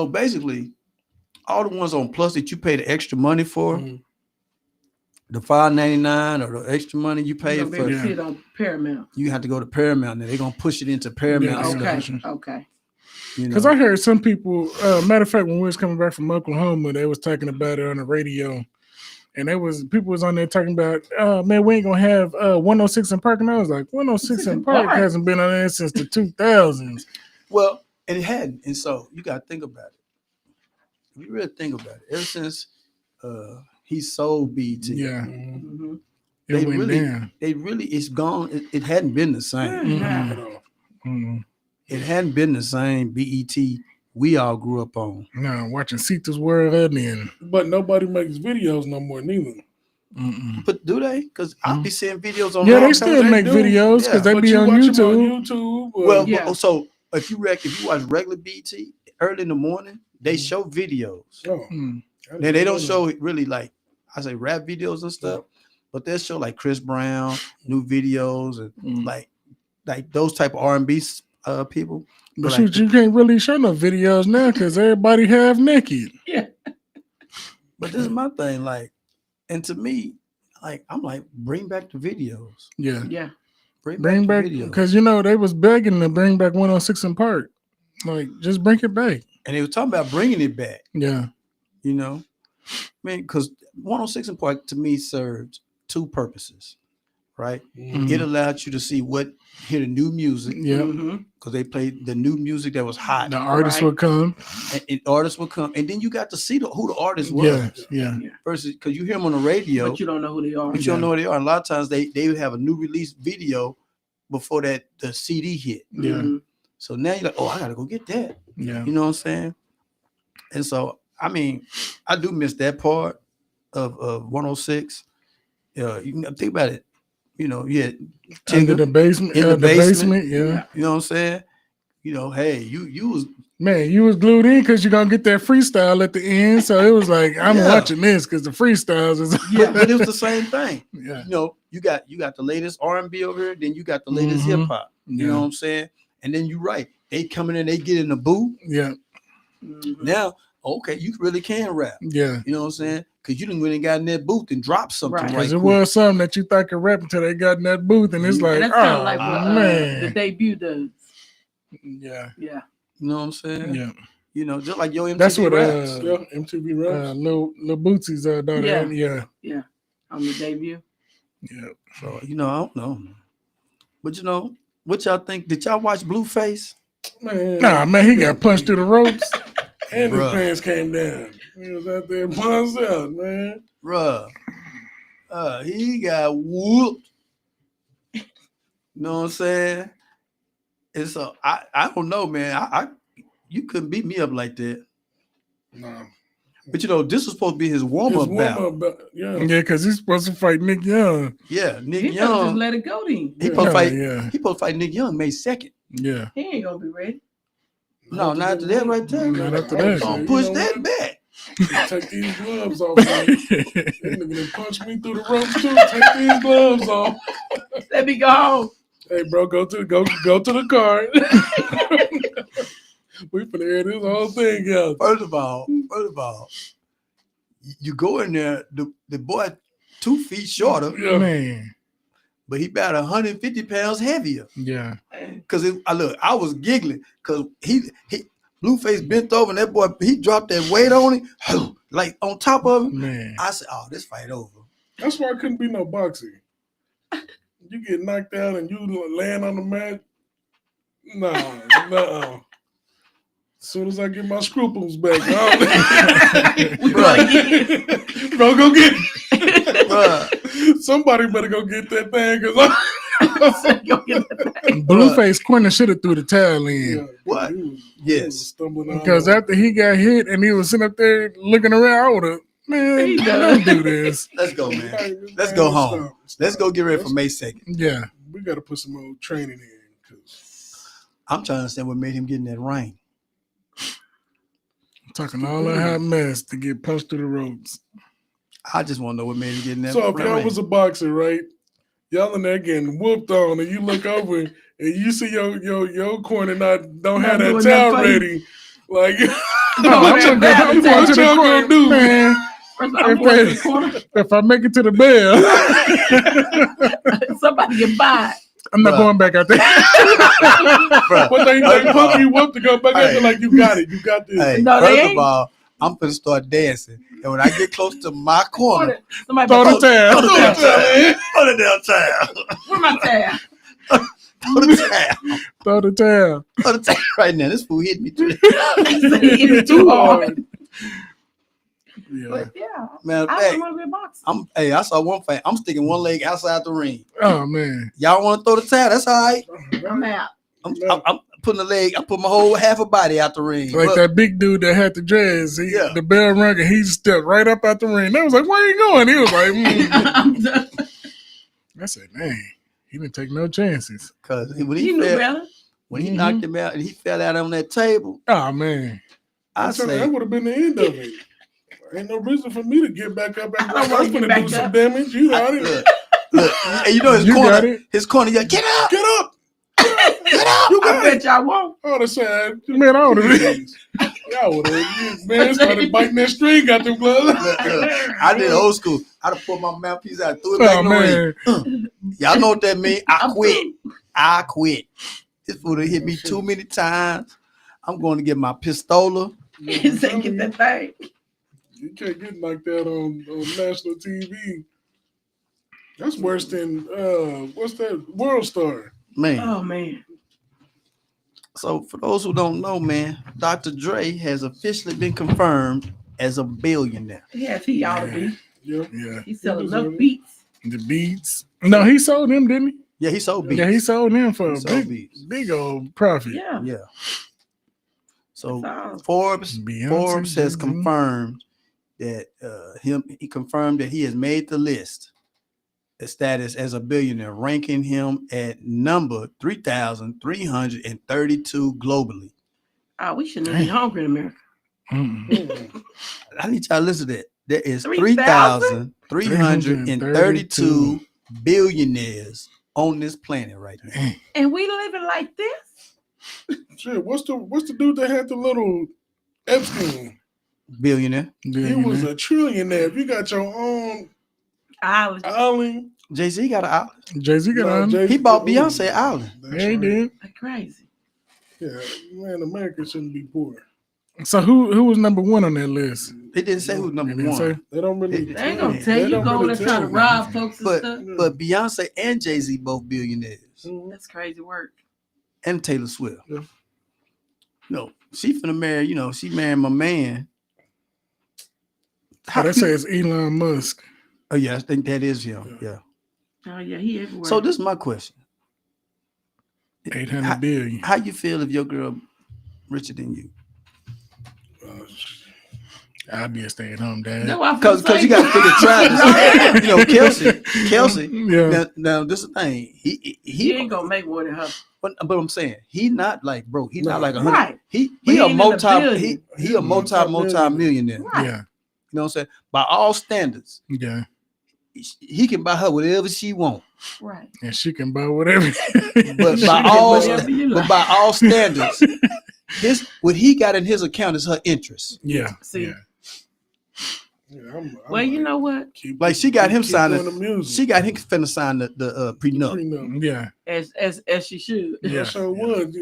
basically all the ones on Plus that you pay the extra money for. The $5.99 or the extra money you pay for it on Paramount. You have to go to Paramount, and they're gonna push it into Paramount. Okay. Because I heard some people. Matter of fact, when we was coming back from Oklahoma, they was talking about it on the radio, and people was on there talking about, man, we ain't gonna have 106 in Park, and I was like, 106 in Park hasn't been on there since the 2000s. Well, and it hadn't, and so you got to think about it. If you really think about it, ever since he sold BET. Yeah. They really, it's gone. It hadn't been the same. It hadn't been the same BET we all grew up on. No, watching Cetus World and but nobody makes videos no more neither. But do they? Because I'll be seeing videos on. Yeah, they still make videos because they be on YouTube. Well, so if you watch regular BET early in the morning, they show videos. Then they don't show really like I say rap videos and stuff, but they'll show like Chris Brown new videos and like those type of R&B people. But shoot, you can't really show no videos now because everybody half naked. Yeah. But this is my thing, like, and to me, like I'm like, bring back the videos. Yeah. Yeah. Bring back because they was begging to bring back 106 in Park. Like, just bring it back. And they were talking about bringing it back. Yeah. I mean, because 106 in Park to me served two purposes, right? It allowed you to hear the new music. Yeah. Because they played the new music that was hot. The artists would come. And artists would come. And then you got to see who the artist was. Yeah. Versus, because you hear them on the radio. But you don't know who they are. But you don't know who they are. And a lot of times they would have a new release video before the CD hit. Yeah. So now you're like, oh, I got to go get that. Yeah. You know what I'm saying? And so, I mean, I do miss that part of 106. You can think about it. Under the basement. In the basement. Yeah. You know what I'm saying? Hey, you was you was glued in because you're gonna get that freestyle at the end. So it was like, I'm watching this because the freestyles is but it was the same thing. Yeah. You got the latest R&B over here, then you got the latest hip hop. You know what I'm saying? And then you're right. They coming in, they get in the booth. Yeah. Now, okay, you really can rap. Yeah. You know what I'm saying? Because you didn't really got in that booth and drop something right. Because it was something that you thought could rap until they got in that booth, and it's like, and that's kind of like what the debut does. Yeah. Yeah. You know what I'm saying? Yeah. Just like your MTV That's what raps. MTV raps. Lil Bootsy's daughter. Yeah. On the debut. Yeah. So I don't know. But what y'all think? Did y'all watch Blueface? Man, he got punched through the ropes. And his pants came down. He was out there punched out, man. Bruh. He got whooped. You know what I'm saying? And so I don't know, man. You couldn't beat me up like that. No. But this was supposed to be his warm-up battle. Yeah, because he's supposed to fight Nick Young. Yeah, Nick Young. Just let it go then. He supposed to fight Nick Young May 2nd. Yeah. He ain't gonna be ready. No, not after that right there. Not after that. Don't push that back. Take these gloves off. That nigga done punched me through the ropes too. Take these gloves off. Let me go. Hey, bro, go to the car. We finna air this whole thing out. First of all, you go in there. The boy 2 feet shorter. Yeah. Man. But he about 150 pounds heavier. Yeah. Cause I was giggling because he Blueface bent over and that boy he dropped that weight on him, like on top of him. Man. I said, "Oh, this fight over." That's why I couldn't be no boxing. You get knocked out and you land on the mat. No. As soon as I get my scruples back, bro, go get it. Somebody better go get that thing because Blueface corner should have threw the towel in. Yeah, what? He was stumbling because after he got hit and he was sitting up there looking around, I would have, man, don't do this. Let's go, man. Let's go home. Let's go get ready for May 2nd. Yeah. We got to put some more training in. I'm trying to understand what made him get in that ring. Talking all that hot mess to get punched through the ropes. I just want to know what made him get in that ring. So if y'all ring. was a boxer, right? Y'all in there getting whooped on, and you look over and you see your corner don't have that towel ready. Like, what y'all gonna do, man? If I make it to the bell, somebody get by. I'm not going back out there. But they pump you up to go back out there like you got it. You got this. Hey, no, first of all, I'm going to start dancing. And when I get close to my corner, throw the towel. Throw the damn towel. Where my towel? Throw the towel. Throw the towel. Throw the towel right now. This fool hit me too. He hit me too hard. Yeah. But yeah, man, I want to be a boxer. I saw one fight. I'm sticking one leg outside the ring. Oh man, y'all want to throw the towel? That's all right. I'm out. I'm putting a leg. I put my whole half a body out the ring. Like that big dude that had the dreads. The bell rung and he stepped right up out the ring. They was like, "Where you going?" He was like, I said, "Dang, he didn't take no chances." Cause when he knocked him out and he fell out on that table. Oh man, I said that would have been the end of it. Ain't no reason for me to get back up. I was going to do some damage. You know, look, and you know his corner, get up, get up. I bet y'all won't. I would have said, man, I would have. Y'all would have, man, started biting that string, got them gloves. I did old school. I'd have pulled my mouthpiece out, threw it back in the ring. Y'all know what that means? I quit. This fool done hit me too many times. I'm going to get my pistola. Get that thing. You can't get like that on national TV. That's worse than what's that? World Star. Man. Oh man. So for those who don't know, man, Dr. Dre has officially been confirmed as a billionaire. Yes, he ought to be. Yeah. He selling enough beats. The beats. No, he sold them, didn't he? Yeah, he sold beats. Yeah, he sold them for a big old profit. Yeah. So Forbes has confirmed that he confirmed that he has made the list, the status as a billionaire, ranking him at number 3,332 globally. Oh, we shouldn't be hungry in America. I need y'all to listen to that. There is 3,332 billionaires on this planet right now. And we living like this? Shit, what's the dude that had the little Epstein? Billionaire. He was a trillionaire. If you got your own island. Jay-Z got an island. Jay-Z got an island. He bought Beyonce island. Yeah, he did. That's crazy. Yeah, man, America shouldn't be poor. So who was number one on that list? They didn't say who's number one. They don't really. They ain't gonna tell you. You go there trying to rob folks and stuff. But Beyonce and Jay-Z both billionaires. That's crazy work. And Taylor Swift. Yeah. No, she finna marry. She married my man. How they say it's Elon Musk. Oh yeah, I think that is him. Yeah. Oh yeah, he everywhere. So this is my question. 800 billion. How you feel if your girl richer than you? I'd be a stay-at-home dad. Because you got to figure Kelsey. Yeah. Now this is the thing. He ain't gonna make more than her. But I'm saying he not like He not like 100. Right. He a multi-millionaire. Right. Yeah. You know what I'm saying? By all standards. Yeah. He can buy her whatever she wants. Right. And she can buy whatever. But by all standards, what he got in his account is her interest. Yeah. See. Yeah. Well, you know what? Like she got him signing. She got him finna sign the prenup. Yeah. As she should. Yeah. So would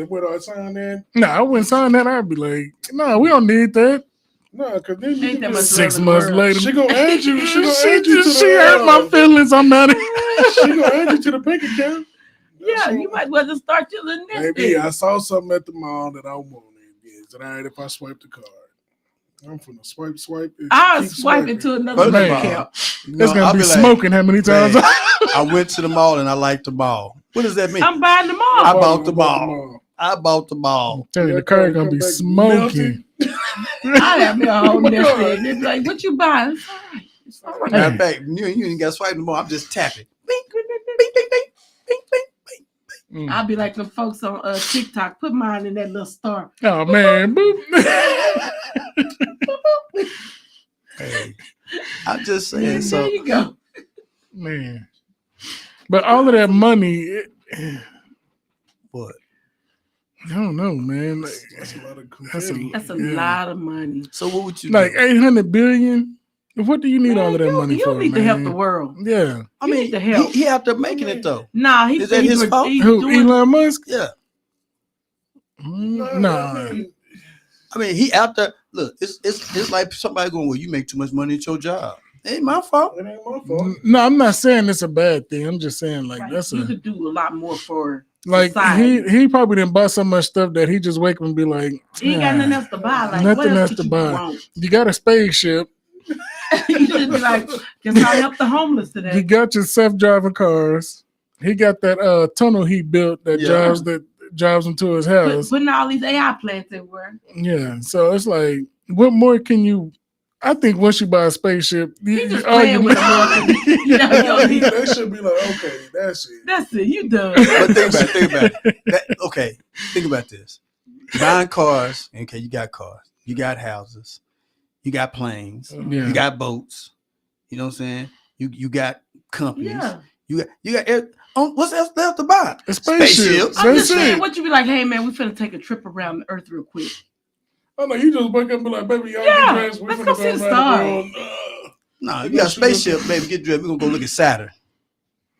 would I sign that? No, I wouldn't sign that. I'd be like, no, we don't need that. No, because then you that much 6 months later, she gonna add you. She hurt my feelings. I'm not. She gonna add you to the bank account. Yeah, you might well just start your little nest. Maybe I saw something at the mall that I wanted. Is it all right if I swipe the card? I'm finna swipe. I'll swipe it to another bank account. It's gonna be smoking. How many times? I went to the mall and I liked the mall. What does that mean? I'm buying the mall. I bought the mall. I bought the mall. I'm telling you, the car gonna be smoking. I have me a whole nest egg. They're like, "What you buying?" It's all right. Matter of fact, you ain't got to swipe the mall. I'm just tapping. Bing, bing, bing, bing, bing, bing, bing, bing, bing. I'll be like the folks on TikTok. Put mine in that little star. Oh man, Hey, I'm just saying. There So you go, man. But all of that money, what? I don't know, man. Like, that's a lot of that's a lot of money. So what would you like do? 800 billion? What do you need all of that money for? You need to help the world. Yeah. I mean, to help. He out there making it though. Nah, is that his fault? Who, Elon Musk? Yeah. Nah. I mean, he out there. Look, it's like somebody going, well, you make too much money at your job. It ain't my fault. It ain't my fault. No, I'm not saying it's a bad thing. I'm just saying like you could do a lot more for like society. he probably didn't buy so much stuff that he just wake up and be like, he ain't got nothing else to buy. Like nothing else to buy. Want? You got a spaceship. You should be like, guess I'll help the homeless today. You got your self-driving cars. He got that tunnel he built that drives the drives them to his house. Putting all these AI plants everywhere. Yeah, so it's like, what more can you? I think once you buy a spaceship, you just playing with them. They should be like, okay, that's it. That's it. You done. But think about it. Okay, think about this. Buying cars. Okay, you got cars. You got houses. You got planes. Yeah. You got boats. You know what I'm saying? You got companies. Yeah. You got what's else left to buy? A spaceship. I'm just saying, what you be like, hey man, we finna take a trip around the earth real quick. Oh no, you just wake up and be like, baby, y'all get dressed. Let's go see the stars. No, you got a spaceship, baby. Get dressed. We're gonna go look at Saturn.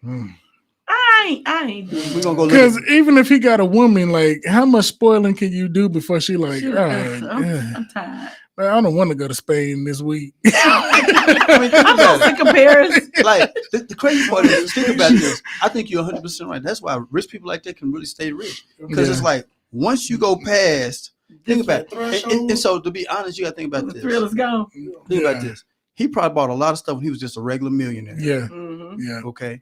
I ain't doing. We're gonna go because even if he got a woman, like how much spoiling can you do before she like? I'm tired. I don't want to go to Spain this week. I mean, I'm not sick of Paris. Like the crazy part is, think about this. I think you're 100% right. That's why rich people like that can really stay rich, because it's like once you go past, think about it. And so to be honest, you got to think about this. The thrill is gone. Think about this. He probably bought a lot of stuff when he was just a regular millionaire. Yeah, yeah. Okay.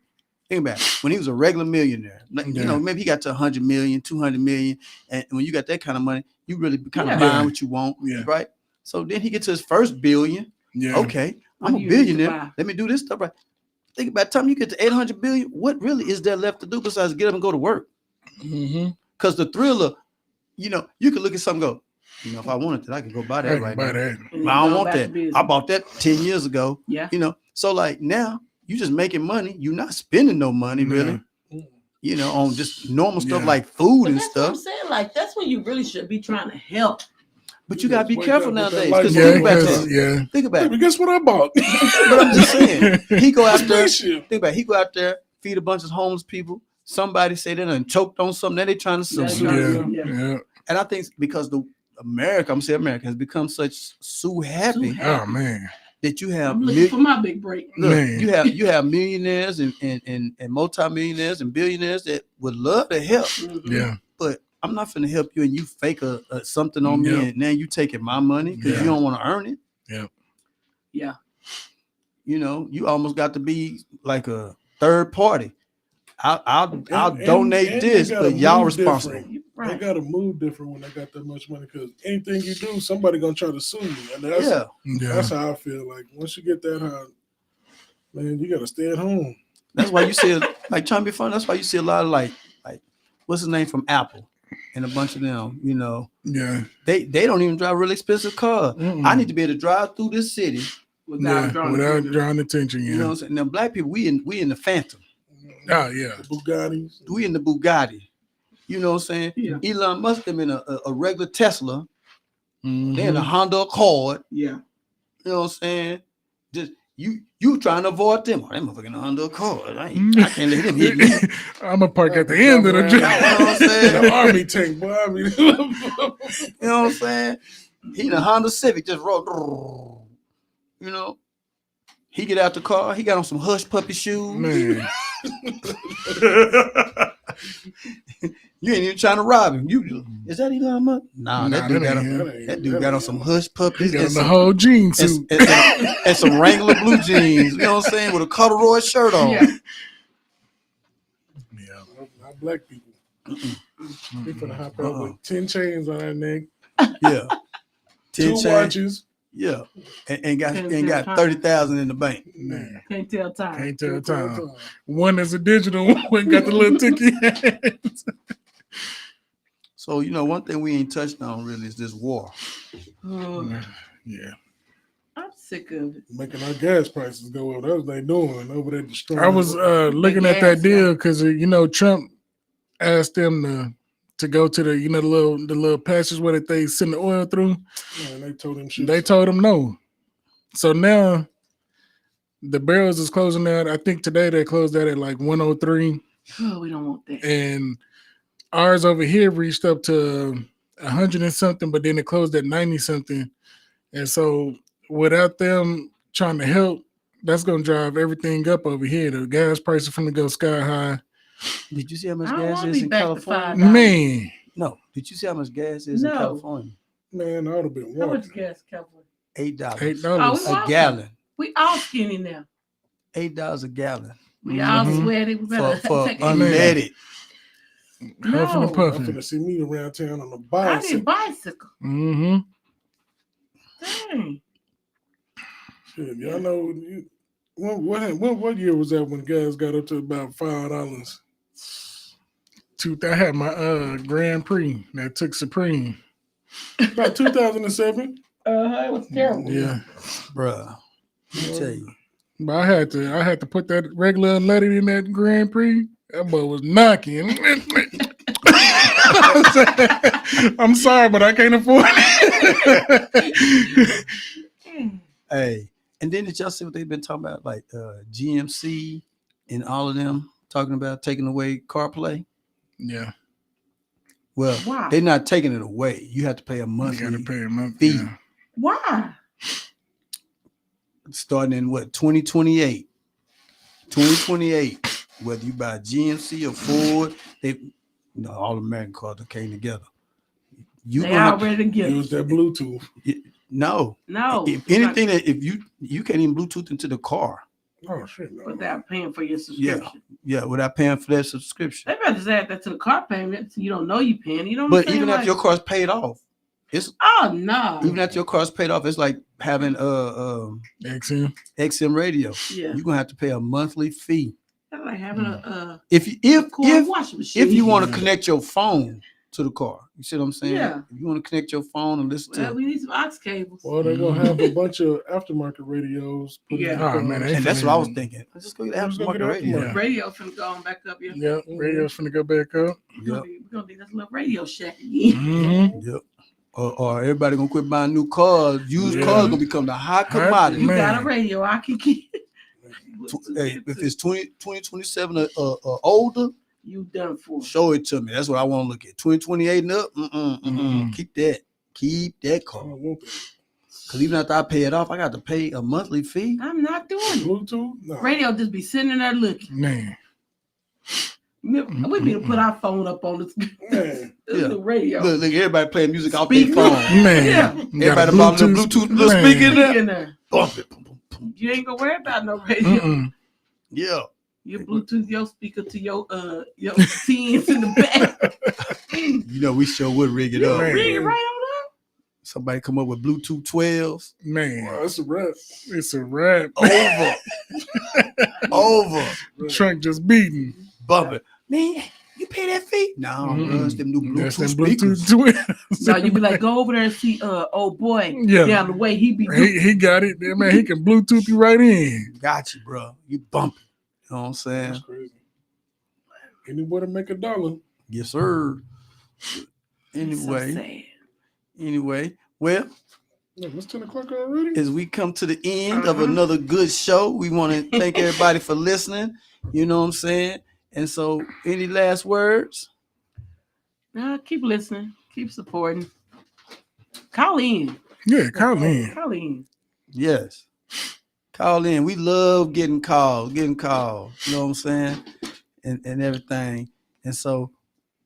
Think about it. When he was a regular millionaire, you know, maybe he got to 100 million, 200 million, and when you got that kind of money, you really kind of buying what you want, right? So then he gets to his first billion. Yeah. Okay, I'm a billionaire. Let me do this stuff. Right. Think about the time you get to 800 billion. What really is there left to do besides get up and go to work? Because the thrill of, you know, you could look at something and go, you know, if I wanted to, I could go buy that right now. But I don't want that. I bought that 10 years ago. Yeah. You know, so like now you just making money. You're not spending no money really. You know, on just normal stuff like food and stuff. What I'm saying, like that's when you really should be trying to help. But you gotta be careful nowadays. Because think about this. Think about it. Guess what I bought? But I'm just saying, he go out there. Think about it. He go out there, feed a bunch of homeless people. Somebody say they done choked on something. Now they trying to sue. Yeah. And I think because America has become such sue happy. Oh man. That you have I'm looking for my big break. Look, you have millionaires and multimillionaires and billionaires that would love to help. Yeah. But I'm not finna help you and you fake something on me and now you taking my money because you don't want to earn it. Yeah. Yeah. You know, you almost got to be like a third party. I'll donate this, but y'all responsible. Right. They gotta move different when they got that much money because anything you do, somebody gonna try to sue you. And that's how I feel. Like once you get that high, man, you gotta stay at home. That's why you see like trying to be fun. That's why you see a lot of like what's his name from Apple and a bunch of them, you know. Yeah. They don't even drive really expensive cars. I need to be able to drive through this city without drawing attention. You know what I'm saying? Now black people, we in the Phantom. Oh yeah. The Bugattis. We in the Bugatti. You know what I'm saying? Yeah. Elon Musk them in a regular Tesla. They in a Honda Accord. Yeah. You know what I'm saying? Just you trying to avoid them. Oh, that motherfucking Honda Accord. I can't let him hit me. I'm gonna park at the end of the drive. You know what I'm saying? The army tank, boy. I mean, you know what I'm saying? He in a Honda Civic just roll. You know, he get out the car. He got on some hush puppy shoes. Man. You ain't even trying to rob him. Is that Elon Musk? Nah, that dude got on some hush puppies. He got on the whole jean suit. And some Wrangler blue jeans. You know what I'm saying? With a corduroy shirt on. Yeah. Not black people. They finna hop out with 10 chains on their neck. Yeah. 2 watches. Yeah. And got 30,000 in the bank. Man. Can't tell time. One is a digital, one got the little ticket. So, you know, one thing we ain't touched on really is this war. Yeah. I'm sick of it. Making our gas prices go up. That's what they doing over there destroying. I was looking at that deal because, you know, Trump asked them to go to the, you know, the little passage where they send the oil through. Man, they told him shit. They told him no. So now the barrels is closing out. I think today they closed that at like 103. Oh, we don't want that. And ours over here reached up to 100 and something, but then it closed at 90 something. And so without them trying to help, that's going to drive everything up over here. The gas prices going to go sky high. Did you see how much gas is in California? Man. No. Did you see how much gas is in California? Man, I would have been How much gas, California? $8 a gallon. We all skinny now. $8 a gallon. We all sweaty. We better for unleaded. Huffing and I'm puffing. finna see me around town on a I need a bicycle. bicycle. Mm-hmm. Dang. Shit, y'all know what year was that when gas got up to about $5? I had my Grand Prix that took Supreme. About 2007. It was terrible. Yeah, Bruh. Let me tell you. but I had to put that regular letter in that Grand Prix. That boy was knocking. I'm sorry, but I can't afford it. Hey, and then did y'all see what they've been talking about? Like GMC and all of them talking about taking away CarPlay? Yeah. Well, Why? they're not taking it away. You have to pay a monthly You got to pay a month fee. Yeah. Why? Starting in what, 2028. 2028, whether you buy GMC or Ford, all American cars that came together. They already together. Use that Bluetooth. No. If anything, if you can't even Bluetooth into the car. Oh shit! No. Without paying for your subscription. Yeah, without paying for that subscription. They better just add that to the car payment so you don't know you paying. You know what but I'm saying? Even after your car's paid off, it's no. Even after your car's paid off, it's like having XM radio. Yeah, you're gonna have to pay a monthly fee. That's like having a if washing machine. If you want to connect your phone to the car, you see what I'm saying? Yeah. If you want to connect your phone and listen to, we need some aux cables. Well, they're gonna have a bunch of aftermarket radios. Yeah, man, and that's what I was thinking. Let's just go get aftermarket radio. Yeah. Radio finna go on back up. Yeah, radio's finna go back up. We're gonna need this little Radio Shack again. Mm-hmm. Yep. Or everybody gonna quit buying new cars. Used cars gonna become the hot commodity. You got a radio, I can keep. Hey, if it's 2027 or older, you done for. Show it to me. That's what I want to look at. 2028 and up. Keep that car. Because even after I pay it off, I got to pay a monthly fee. I'm not doing it. Bluetooth. No. Radio just be sitting in there looking. Man. We need to put our phone up on this the radio. Look, everybody playing music off their phone. Man. Yeah. Everybody bought the Bluetooth little speaker in there. Bump it. You ain't gonna worry about no radio. Yeah. You Bluetooth your speaker to your teens in the back. You know, we sure would rig it up. Rig it right on up. Somebody come up with Bluetooth 12s. Man. Wow, that's a wrap. It's a wrap. Over. The trunk just beating. Bump it. Man, you pay that fee? No, it's them new Bluetooth speakers. So you be like, go over there and see old boy down the way. He got it. Man, he can Bluetooth you right in. Got you, bro. You bump it. You know what I'm saying? That's crazy. Anywhere to make $1. Yes, sir. Anyway, well, it's 10 o'clock already. As we come to the end of another good show, we want to thank everybody for listening. You know what I'm saying? And so, any last words? Keep listening. Keep supporting. Call in. Yeah, call in. Call in. Yes. Call in. We love getting calls. You know what I'm saying? And everything. And so,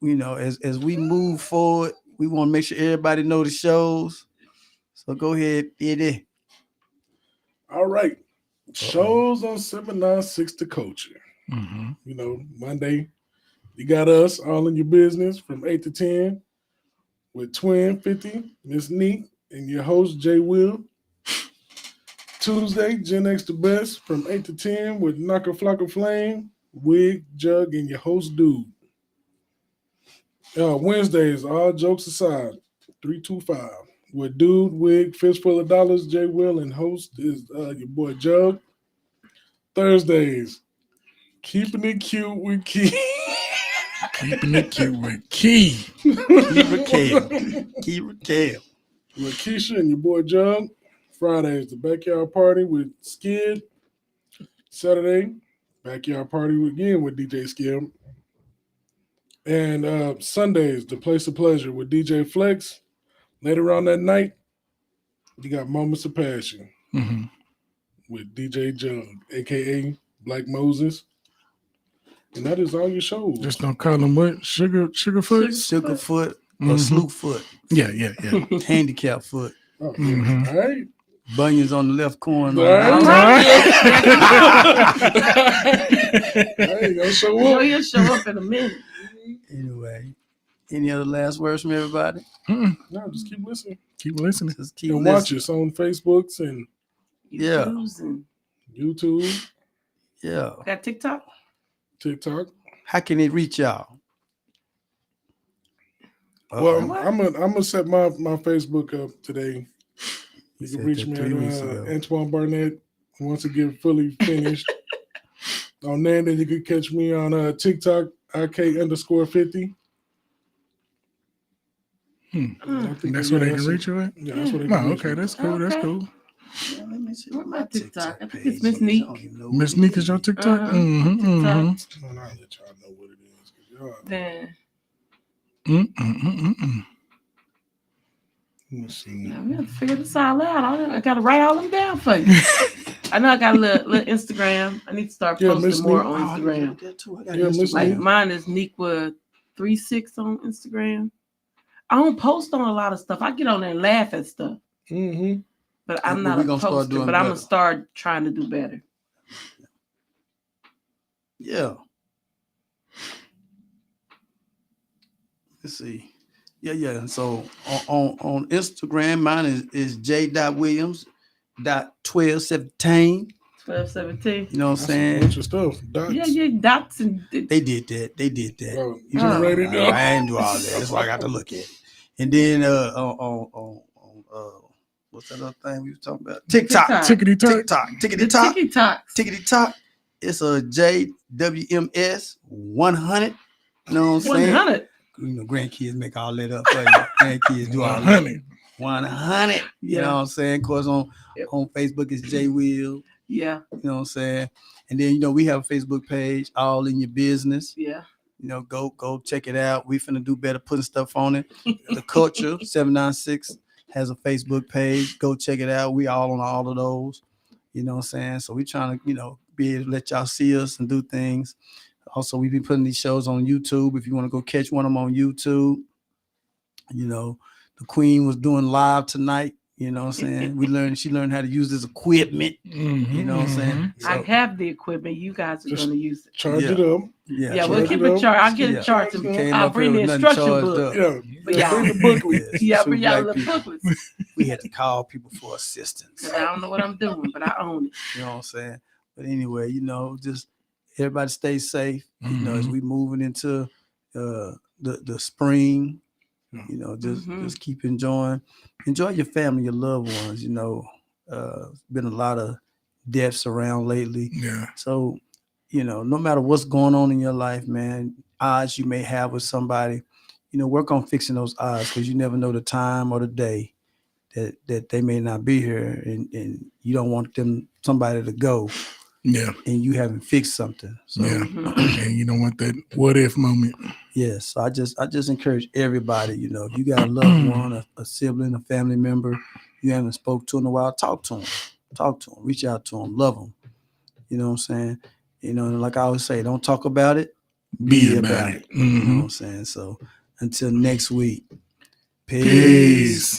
as we move forward, we want to make sure everybody know the shows. So go ahead, Eddie. All right. Shows on 796 The Culture. Monday, you got us all in your business from 8 to 10 with Twin 50, Miss Neat, and your host, Jay Will. Tuesday, Gen X The Best from 8 to 10 with Knocker Flocker Flame, Wig, Jug, and your host, Dude. Wednesdays, all jokes aside, 3 to 5 with Dude, Wig, Fistful of Dollars, Jay Will, and host is your boy, Jug. Thursdays, Keeping It Cute with Key. Keeping It Cute with Key. Key Raquel. With Keisha and your boy Jug. Fridays, the Backyard Party with Skid. Saturday, Backyard Party again with DJ Skid. And Sundays, the Place of Pleasure with DJ Flex. Later on that night, you got Moments of Passion with DJ Jug, a.k.a. Black Moses. And that is all your shows. Just don't call them what? Sugarfoot? Sugarfoot or Sloopfoot. Yeah. Handicap foot. All right. Bunions on the left corner. All right. Hey, you'll show up. He'll show up in a minute. Anyway, any other last words from everybody? No, just keep listening. Keep listening. Just keep and listening. Watch us on Facebooks and YouTube. Yeah. Got TikTok? How can they reach y'all? Well, I'm gonna set my Facebook up today. You can reach me at Antoine Barnett once it get fully finished. On there, then you can catch me on TikTok, IK_50. That's where they can reach you at? Yeah, that's where they can reach okay, me. that's cool. Okay. That's cool. Yeah, let me see Where's what my my TikTok? TikTok I think page it's Miss is. Neek. I don't even know Miss what Neek it is your is. TikTok? TikTok. And I'll let y'all know what it is. Then Let me see. now we have to figure this all out. I gotta write all them down for you. I know I got a little Instagram. I need to start posting more on Instagram. Like mine is Neekwa36 on Instagram. I don't post on a lot of stuff. I get on there and laugh at stuff. But I'm not a poster. But I'm gonna start trying to do better. Yeah. Let's see. Yeah. So on Instagram, mine is j.williams.1217. 1217. You know what I'm saying? A bunch of stuff. Dots. Yeah, dots and they did that. Oh, You know, ready to go? I ain't do all that. That's why I got to look at it. And then on what's that other thing we was talking about? TikTok. Tickety Talk. It's a JWMS 100. You know what I'm saying? 100. You know, grandkids make all that up for you. Grandkids do all that. 100. You know what I'm saying? Of course, on Facebook, it's J Will. Yeah. You know what I'm saying? And then, you know, we have a Facebook page, All in Your Business. Yeah. You know, go check it out. We finna do better putting stuff on it. The Culture 796 has a Facebook page. Go check it out. We all on all of those. You know what I'm saying? So we trying to, you know, be able to let y'all see us and do things. Also, we've been putting these shows on YouTube. If you want to go catch one of them on YouTube, you know, the Queen was doing live tonight. You know what I'm saying? She learned how to use this equipment. You know what I'm saying? So, I have the equipment. You guys are going to use it. Charge it up. Yeah, we'll keep it charged. I'll get it charged. I'll bring the instruction book. Yeah, bring the booklet. Yeah, bring y'all the booklets. We had to call people for assistance. I don't know what I'm doing, but I own it. You know what I'm saying? But anyway, you know, just everybody stay safe. You know, as we moving into the spring. You know, just keep enjoy your family, your loved ones. You know, been a lot of deaths around lately. Yeah. So, you know, no matter what's going on in your life, man, odds you may have with somebody, you know, work on fixing those odds because you never know the time or the day that they may not be here, and you don't want somebody to go. Yeah. And you haven't fixed something. So, and you don't want that what if moment. Yes. So I just encourage everybody, you know, if you got a loved one, a sibling, a family member you haven't spoke to in a while, talk to them, reach out to them, love them. You know what I'm saying? You know, and like I always say, don't talk about it, be about it. You know what I'm saying? So until next week, peace.